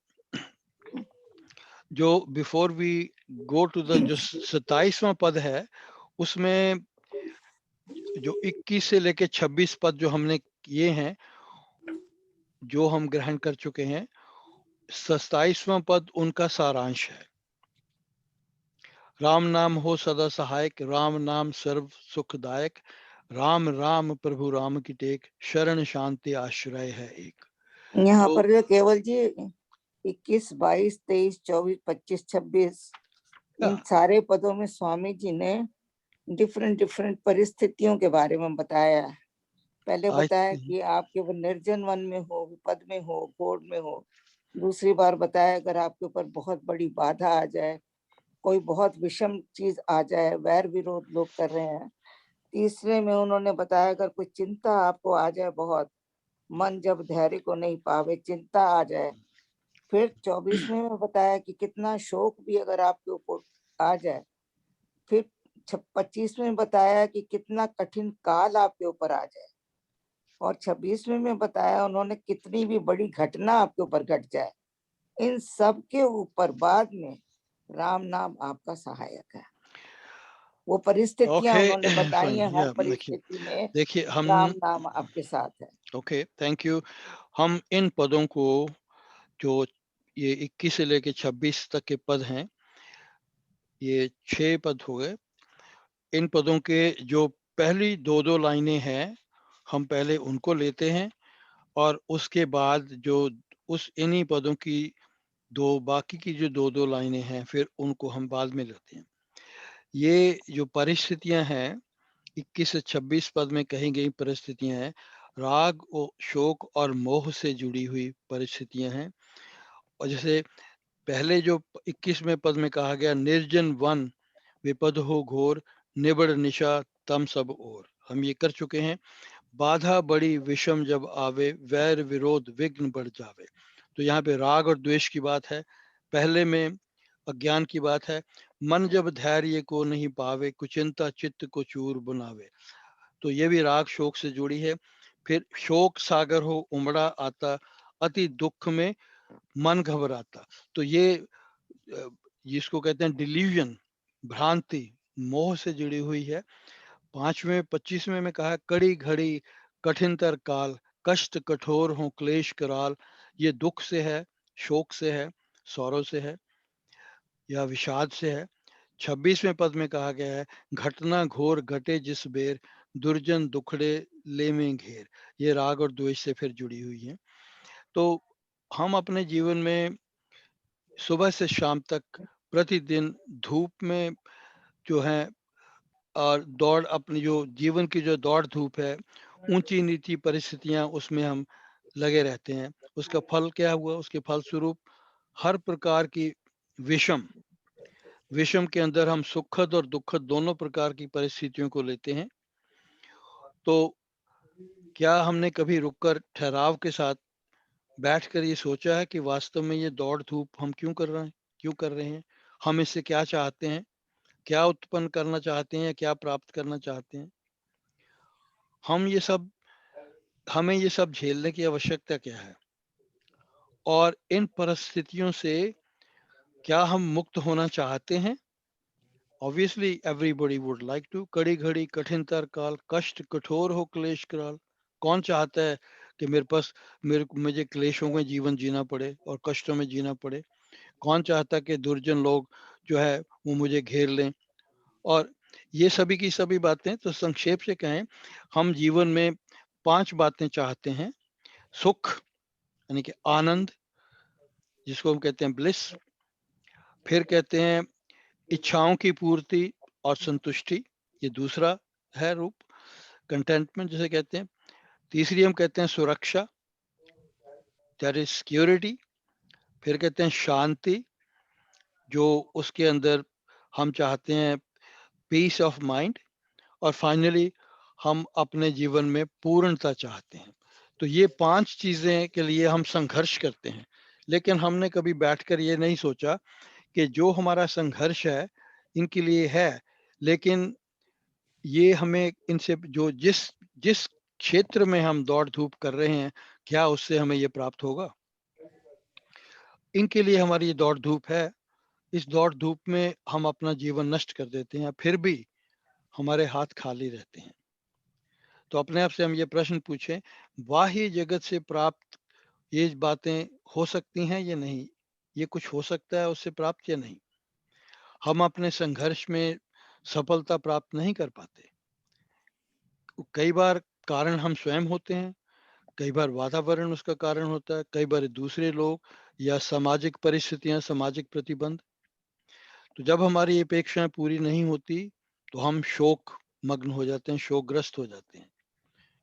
Speaker 2: जो before we go to the जो 27वां पद है, उसमें जो 21 से लेके 26 पद जो हमने किए हैं, जो हम ग्रहण कर चुके हैं, 27वां पद उनका सारांश है। राम नाम हो सदा सहायक, राम नाम सर्व सुखदायक, राम राम प्रभु राम की टेक, शरण शांति आश्रय है एक।
Speaker 3: यहाँ
Speaker 2: तो
Speaker 3: पर जो केवल जी 21, 22, 23, 24, 25, 26 इन सारे पदों में स्वामी जी ने डिफरेंट परिस्थितियों के बारे में बताया। पहले बताया कि आपके वो निर्जन वन में हो, विपद में हो, घोर में हो। दूसरी बार बताया अगर आपके ऊपर बहुत बड़ी बाधा आ जाए, कोई बहुत विषम चीज आ जाए, वैर विरोध लोग कर रहे हैं। तीसरे में उन्होंने बताया अगर कोई चिंता आपको आ जाए, बहुत मन जब धैर्य को नहीं पावे, चिंता आ जाए। फिर 24वें में बताया कि कितना शोक भी अगर आपके ऊपर आ जाए। फिर 25वें में बताया कि कितना कठिन काल आपके ऊपर आ जाए। और 26वें में बताया उन्होंने कितनी भी बड़ी घटना आपके ऊपर घट जाए, इन सब के ऊपर बाद में राम नाम आपका सहायक है। वो परिस्थितियां उन्होंने बताई हैं, हर परिस्थिति में
Speaker 2: देखिए हम
Speaker 3: राम नाम आपके साथ है।
Speaker 2: Okay, thank you. हम इन पदों को, जो ये 21 से लेके 26 तक के पद हैं, ये 6 पद हो गए। इन पदों के जो पहली दो लाइनें हैं, हम पहले उनको लेते हैं, और उसके बाद जो उस इन्हीं पदों की बाकी की जो दो लाइनें हैं, फिर उनको हम बाद में लेते हैं। ये जो परिस्थितियां हैं, 21 से 26 पद में कही गई परिस्थितियां हैं, राग और शोक और मोह से जुड़ी हुई परिस्थितियां हैं। और जैसे पहले जो 21वें पद में कहा गया, निर्जन वन विपद हो घोर, निबड़ निशा तम सब ओर, हम ये कर चुके हैं। बाधा बड़ी विषम जब आवे, वैर विरोध विघ्न बढ़ जावे। तो यहाँ पे राग और द्वेष की बात है, पहले में अज्ञान की बात है। मन जब धैर्य को नहीं पावे, कुचिंता चित्त को चूर बनावे, तो ये भी राग शोक से जुड़ी है। फिर शोक सागर हो उमड़ा आता, अति दुख में मन घबराता, तो ये जिसको कहते हैं डिल्यूजन, भ्रांति, मोह से जुड़ी हुई है। 5वें 25वें में कहा, कड़ी घड़ी कठिनतर काल, कष्ट कठोर हो क्लेश कराल, ये दुख से है, शोक से है, सौरव से है या विषाद से है। 26वें पद में कहा गया है, घटना घोर घटे जिस बेर, दुर्जन दुखड़े ले में घेर, ये राग और द्वेष से फिर जुड़ी हुई है। तो हम अपने जीवन में सुबह से शाम तक प्रतिदिन धूप में जो है, और दौड़, अपनी जो जीवन की जो दौड़ धूप है, ऊंची नीची परिस्थितियां, उसमें हम लगे रहते हैं। उसका फल क्या हुआ, उसके फल स्वरूप हर प्रकार की विषम के अंदर हम सुखद और दुखद दोनों प्रकार की परिस्थितियों को लेते हैं। तो क्या हमने कभी रुककर ठहराव के साथ बैठकर ये सोचा है कि वास्तव में ये दौड़ धूप हम क्यों कर रहे हैं, हम इससे क्या चाहते हैं, क्या उत्पन्न करना चाहते हैं, क्या प्राप्त करना चाहते हैं? हमें ये सब झेलने की आवश्यकता क्या है, और इन परिस्थितियों से क्या हम मुक्त होना चाहते हैं? Obviously everybody would like to. कड़ी घड़ी कठिनतर काल, कष्ट कठोर हो क्लेश कराल, कौन चाहता है कि मुझे क्लेशों में जीवन जीना पड़े और कष्टों में जीना पड़े? कौन चाहता है कि दुर्जन लोग जो है वो मुझे घेर लें? और ये सभी की सभी बातें, तो संक्षेप से कहें, हम जीवन में 5 बातें चाहते हैं। सुख यानी कि आनंद, जिसको हम कहते हैं ब्लिस। फिर कहते हैं इच्छाओं की पूर्ति और संतुष्टि, ये दूसरा है रूप, कंटेंटमेंट जिसे कहते हैं। तीसरी हम कहते हैं सुरक्षा, दैट इज सिक्योरिटी। फिर कहते हैं शांति, जो उसके अंदर हम चाहते हैं पीस ऑफ माइंड, और फाइनली हम अपने जीवन में पूर्णता चाहते हैं। तो ये 5 चीजें के लिए हम संघर्ष करते हैं, लेकिन हमने कभी बैठकर ये नहीं सोचा कि जो हमारा संघर्ष है इनके लिए है, लेकिन ये हमें इनसे जो जिस जिस क्षेत्र में हम दौड़ धूप कर रहे हैं, क्या उससे हमें ये प्राप्त होगा? इनके लिए हमारी ये दौड़ धूप है। इस दौड़ धूप में हम अपना जीवन नष्ट कर देते हैं, फिर भी हमारे हाथ खाली रहते हैं। तो अपने आप से हम ये प्रश्न पूछें, बाह्य जगत से प्राप्त ये बातें हो सकती हैं या नहीं? ये कुछ हो सकता है उससे प्राप्त या नहीं? हम अपने संघर्ष में सफलता प्राप्त नहीं कर पाते। कई बार कारण हम स्वयं होते हैं, कई बार वातावरण उसका कारण होता है, कई बार दूसरे लोग या सामाजिक परिस्थितियां, सामाजिक प्रतिबंध। तो जब हमारी अपेक्षाएं पूरी नहीं होती तो हम शोक मग्न हो जाते हैं, शोकग्रस्त हो जाते हैं।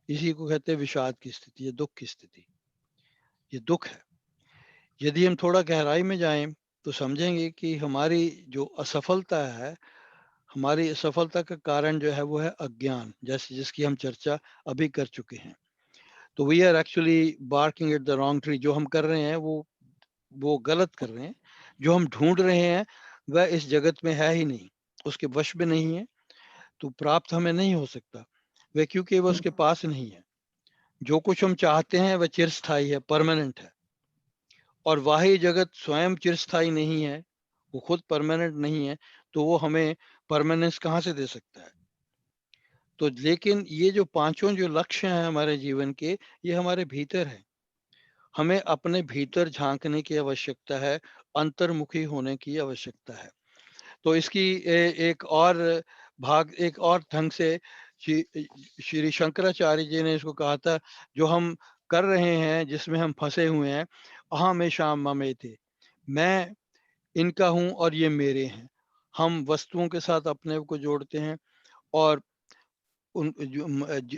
Speaker 2: इसी को कहते हैं विषाद की स्थिति, ये दुख की स्थिति, ये दुख है। यदि हम थोड़ा गहराई में जाएं तो समझेंगे कि हमारी जो असफलता है, हमारी असफलता का कारण जो है वो है अज्ञान, जैसे जिसकी हम चर्चा अभी कर चुके हैं। तो we are actually barking at the wrong tree. जो हम कर रहे हैं वो गलत कर रहे हैं। जो हम ढूंढ रहे हैं वह इस जगत में है ही नहीं, उसके वश में नहीं है, तो प्राप्त हमें नहीं हो सकता वह, क्योंकि वह उसके पास नहीं है। जो कुछ हम चाहते हैं वह चिरस्थायी है, परमानेंट है, और बाह्य जगत स्वयं चिरस्थायी नहीं है, वो खुद परमानेंट नहीं है, तो वो हमें परमानेंस कहाँ से दे सकता है? तो लेकिन ये जो पांचों जो लक्ष्य हैं हमारे जीवन के, ये हमारे भीतर है। हमें अपने भीतर झांकने की आवश्यकता है, अंतर्मुखी होने की आवश्यकता है। तो इसकी एक और भाग, एक और ढंग से श्री शंकराचार्य जी ने इसको कहा था, जो हम कर रहे हैं, जिसमें हम फंसे हुए हैं, अहमेशा ममे थे, मैं इनका हूं और ये मेरे हैं। हम वस्तुओं के साथ अपने को जोड़ते हैं, और उन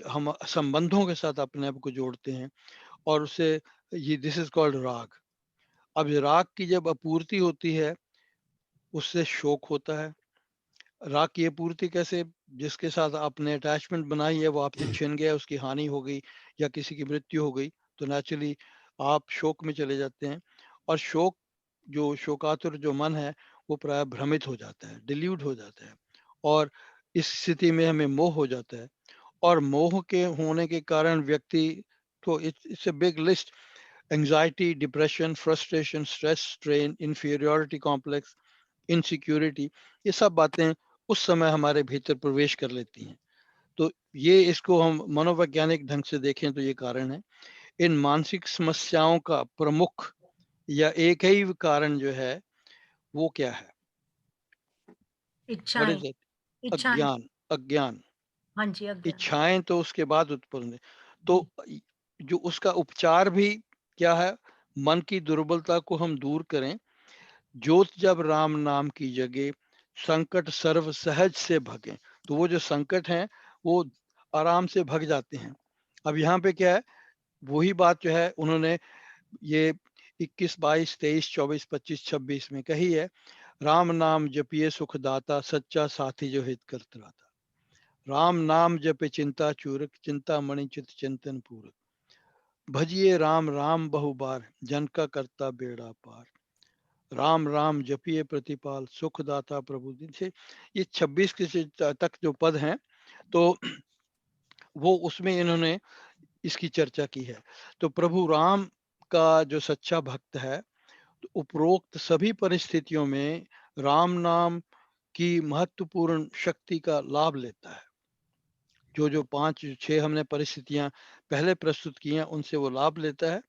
Speaker 2: हम संबंधों के साथ अपने आप को जोड़ते हैं, और उससे ये दिस इज कॉल्ड राग। अब ये राग की जब अपूर्ति होती है, उससे शोक होता है। राग की अपूर्ति कैसे? जिसके साथ आपने अटैचमेंट बनाई है वो आपसे छिन गया, उसकी हानि हो गई या किसी की मृत्यु हो गई, तो नेचुरली आप शोक में चले जाते हैं। और शोक, जो शोकातुर जो मन है, वो प्राय भ्रमित हो जाता है, डिल्यूट हो जाता है, और इस स्थिति में हमें मोह हो जाता है। और मोह के होने के कारण व्यक्ति, तो it's a big list, anxiety, depression, frustration, stress, strain, inferiority complex, insecurity, ये सब बातें उस समय हमारे भीतर प्रवेश कर लेती हैं। तो ये, इसको हम मनोवैज्ञानिक ढंग से देखें तो ये कारण है। इन मानसिक समस्याओं का प्रमुख या एक ही कारण जो है वो क्या है? व्हाट
Speaker 4: इच्छाएं।
Speaker 2: Is it?
Speaker 4: इच्छाएं।
Speaker 2: अज्ञान। अज्ञान।
Speaker 4: हाँ जी, अज्ञान।
Speaker 2: इच्छाएं तो उसके बाद उत्पन्न है। तो जो उसका उपचार भी क्या है? मन की दुर्बलता को हम दूर करें। ज्योत जब राम नाम की जगे, संकट सर्व सहज से भगे। तो वो जो संकट हैं वो आराम से भग जाते हैं। अब यहाँ पे क्या है? वही बात जो है उन्होंने ये 21, 22, 23, 24, 25, 26 में कही है, राम नाम जपिए सुखदाता, सच्चा साथी जो हित करत रहता। राम नाम जपे चिंता चूरक, चिंता मणि चित चिंतन पूरक। भजिए राम राम बहुबार, जन का करता बेड़ा पार। राम राम जपिए प्रतिपाल, सुखदाता प्रभु दिन से। ये 26 के तक जो पद हैं, तो वो उसमें इन्होंने इसकी चर्चा की है। तो प्रभु राम का जो सच्चा भक्त है, तो उपरोक्त सभी परिस्थितियों में राम नाम की महत्वपूर्ण शक्ति का लाभ लेता है। जो जो 5 6 हमने परिस्थितियां पहले प्रस्तुत की हैं, उनसे वो लाभ लेता है।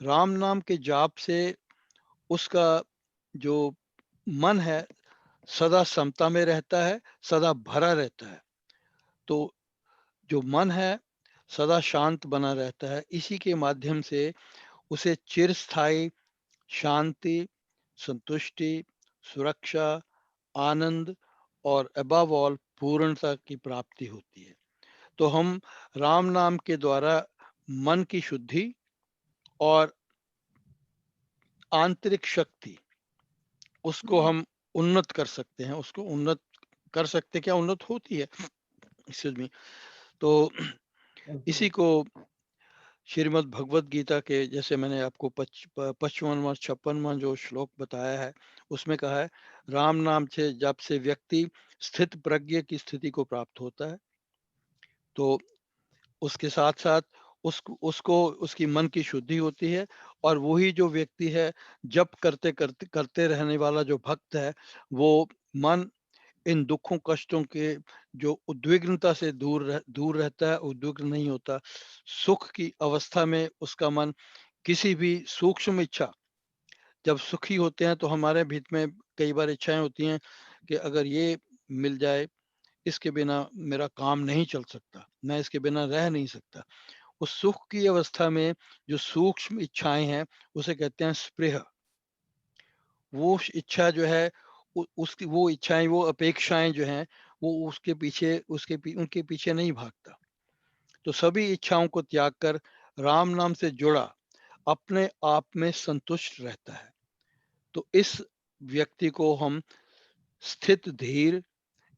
Speaker 2: राम नाम के जाप से उसका जो मन है सदा समता में रहता है, सदा भरा रहता है। तो जो मन है सदा शांत बना रहता है। इसी के माध्यम से उसे चिरस्थायी शांति, संतुष्टि, सुरक्षा, आनंद और अबव ऑल पूर्णता की प्राप्ति होती है। तो हम राम नाम के द्वारा मन की शुद्धि और आंतरिक शक्ति, उसको हम उन्नत कर सकते हैं, उसको उन्नत कर सकते, क्या उन्नत होती है excuse me। तो इसी को श्रीमद् भगवत गीता के, जैसे मैंने आपको 55वां 56वां जो श्लोक बताया है, उसमें कहा है राम नाम से जब से व्यक्ति स्थित प्रज्ञ की स्थिति को प्राप्त होता है, तो उसके साथ साथ उसको उसकी मन की शुद्धि होती है, और वही जो व्यक्ति है जप करते रहने वाला जो भक्त है, वो मन इन दुखों कष्टों के जो उद्विग्नता से दूर रहता है, उद्विग्न नहीं होता। सुख की अवस्था में उसका मन किसी भी सूक्ष्म इच्छा, जब सुखी होते हैं तो हमारे भीतर में कई बार इच्छाएं होती हैं कि अगर ये मिल जाए, इसके बिना मेरा काम नहीं चल सकता, मैं इसके बिना रह नहीं सकता। उस सुख की अवस्था में जो सूक्ष्म इच्छाएं हैं उसे कहते हैं स्पृह। वो इच्छा जो है उसकी वो इच्छाएं, वो अपेक्षाएं जो हैं, वो उनके पीछे नहीं भागता। तो सभी इच्छाओं को त्याग कर राम नाम से जुड़ा अपने आप में संतुष्ट रहता है। तो इस व्यक्ति को हम स्थित धीर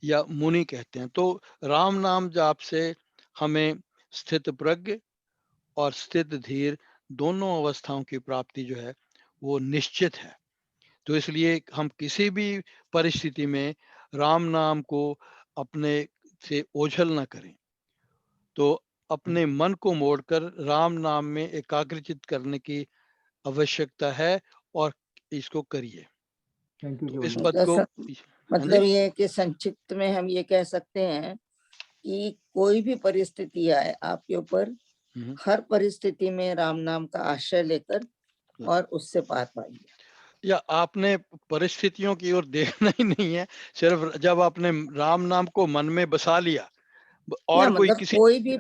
Speaker 2: या मुनि कहते हैं। तो राम नाम जाप से हमें स्थित प्रज्ञ और स्थित धीर दोनों अवस्थाओं की प्राप्ति जो है वो निश्चित है। तो इसलिए हम किसी भी परिस्थिति में राम नाम को अपने से ओझल न करें, तो अपने मन को मोड़कर राम नाम में एकाग्रचित करने की आवश्यकता है, और इसको करिए।
Speaker 1: थैंक यू
Speaker 2: तो इस
Speaker 1: केवल
Speaker 2: पद को
Speaker 3: मतलब ये है कि संक्षिप्त में हम ये कह सकते हैं कि कोई भी परिस्थिति आए आपके ऊपर, हर परिस्थिति में राम नाम का आश्रय लेकर और उससे पार पाइए।
Speaker 2: या आपने परिस्थितियों की ओर देखना ही नहीं है, सिर्फ जब आपने राम नाम को मन में बसा लिया, और कोई
Speaker 3: मतलब
Speaker 2: किसी
Speaker 3: कोई भी